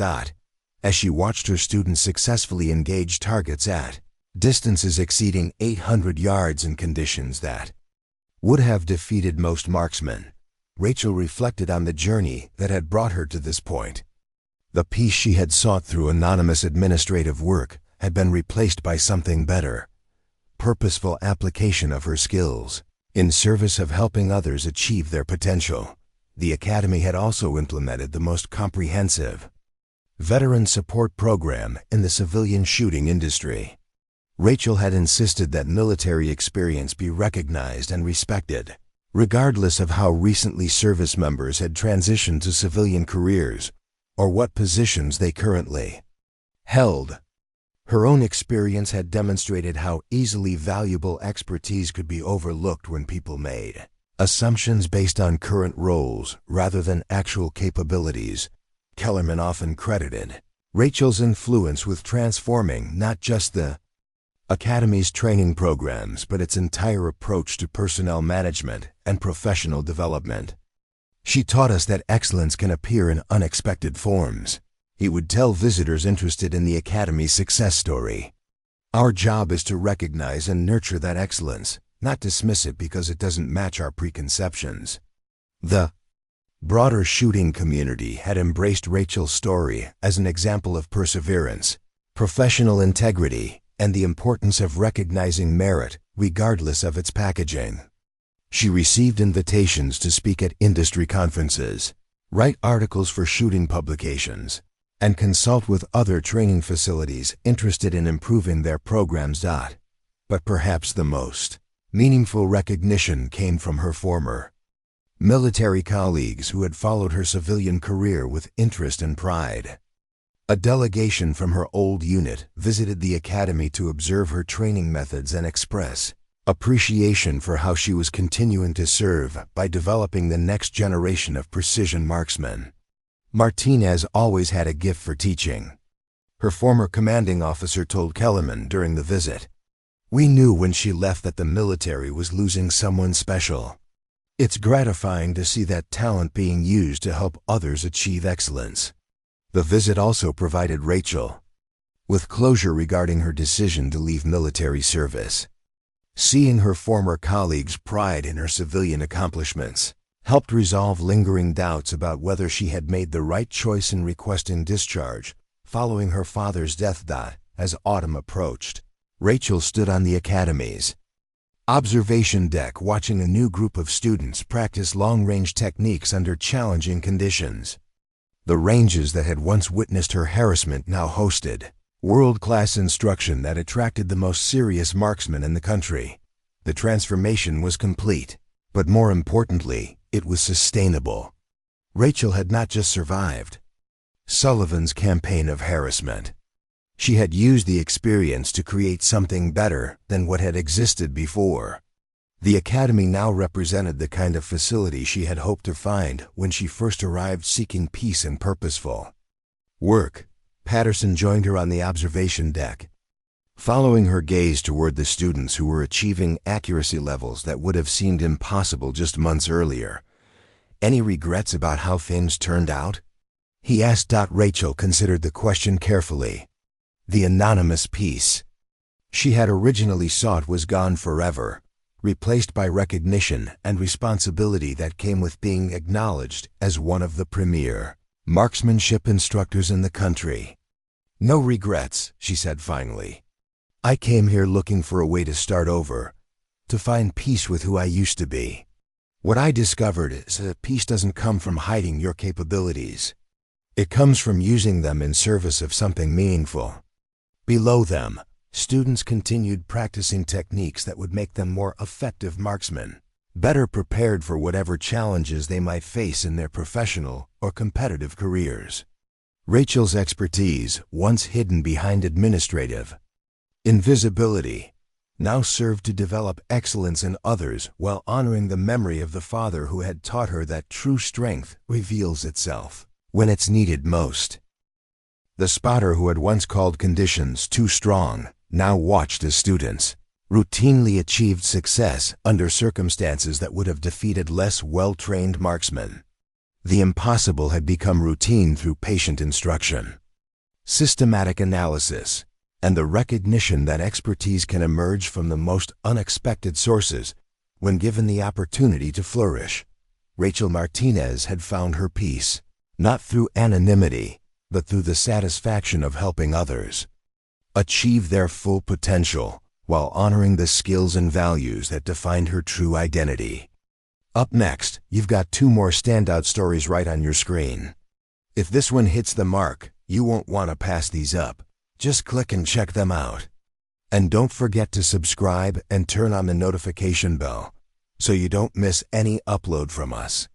As she watched her students successfully engage targets at distances exceeding 800 yards in conditions that would have defeated most marksmen, Rachel reflected on the journey that had brought her to this point. The peace she had sought through anonymous administrative work had been replaced by something better: purposeful application of her skills in service of helping others achieve their potential. The Academy had also implemented the most comprehensive veteran support program in the civilian shooting industry. Rachel had insisted that military experience be recognized and respected, regardless of how recently service members had transitioned to civilian careers or what positions they currently held. Her own experience had demonstrated how easily valuable expertise could be overlooked when people made assumptions based on current roles rather than actual capabilities. Kellerman often credited Rachel's influence with transforming not just the Academy's training programs but its entire approach to personnel management and professional development. She taught us that excellence can appear in unexpected forms. He would tell visitors interested in the Academy's success story. Our job is to recognize and nurture that excellence, not dismiss it because it doesn't match our preconceptions. The broader shooting community had embraced Rachel's story as an example of perseverance, professional integrity, and the importance of recognizing merit regardless of its packaging. She received invitations to speak at industry conferences, write articles for shooting publications, and consult with other training facilities interested in improving their programs. But perhaps the most meaningful recognition came from her former military colleagues who had followed her civilian career with interest and pride. A delegation from her old unit visited the Academy to observe her training methods and express appreciation for how she was continuing to serve by developing the next generation of precision marksmen. Martinez always had a gift for teaching. Her former commanding officer told Kellerman during the visit, "We knew when she left that the military was losing someone special. It's gratifying to see that talent being used to help others achieve excellence." The visit also provided Rachel with closure regarding her decision to leave military service. Seeing her former colleagues' pride in her civilian accomplishments helped resolve lingering doubts about whether she had made the right choice in requesting discharge following her father's death. As autumn approached, Rachel stood on the Academy's observation deck watching a new group of students practice long-range techniques under challenging conditions. The ranges that had once witnessed her harassment now hosted world-class instruction that attracted the most serious marksmen in the country. The transformation was complete, but more importantly, it was sustainable. Rachel had not just survived Sullivan's campaign of harassment. She had used the experience to create something better than what had existed before. The Academy now represented the kind of facility she had hoped to find when she first arrived seeking peace and purposeful Work. Patterson joined her on the observation deck, following her gaze toward the students who were achieving accuracy levels that would have seemed impossible just months earlier. Any regrets about how things turned out? He asked. Rachel considered the question carefully. The anonymous piece she had originally sought was gone forever, replaced by recognition and responsibility that came with being acknowledged as one of the premier marksmanship instructors in the country. No regrets, she said finally. I came here looking for a way to start over, to find peace with who I used to be. What I discovered is that peace doesn't come from hiding your capabilities. It comes from using them in service of something meaningful. Below them, students continued practicing techniques that would make them more effective marksmen, better prepared for whatever challenges they might face in their professional or competitive careers. Rachel's expertise, once hidden behind administrative invisibility, now served to develop excellence in others while honoring the memory of the father who had taught her that true strength reveals itself when it's needed most. The spotter who had once called conditions too strong now watched as students routinely achieved success under circumstances that would have defeated less well-trained marksmen. The impossible had become routine through patient instruction, systematic analysis, and the recognition that expertise can emerge from the most unexpected sources when given the opportunity to flourish. Rachel Martinez had found her peace, not through anonymity, but through the satisfaction of helping others achieve their full potential while honoring the skills and values that defined her true identity. Up next, you've got 2 more standout stories right on your screen. If this one hits the mark, you won't want to pass these up. Just click and check them out. And don't forget to subscribe and turn on the notification bell so you don't miss any upload from us.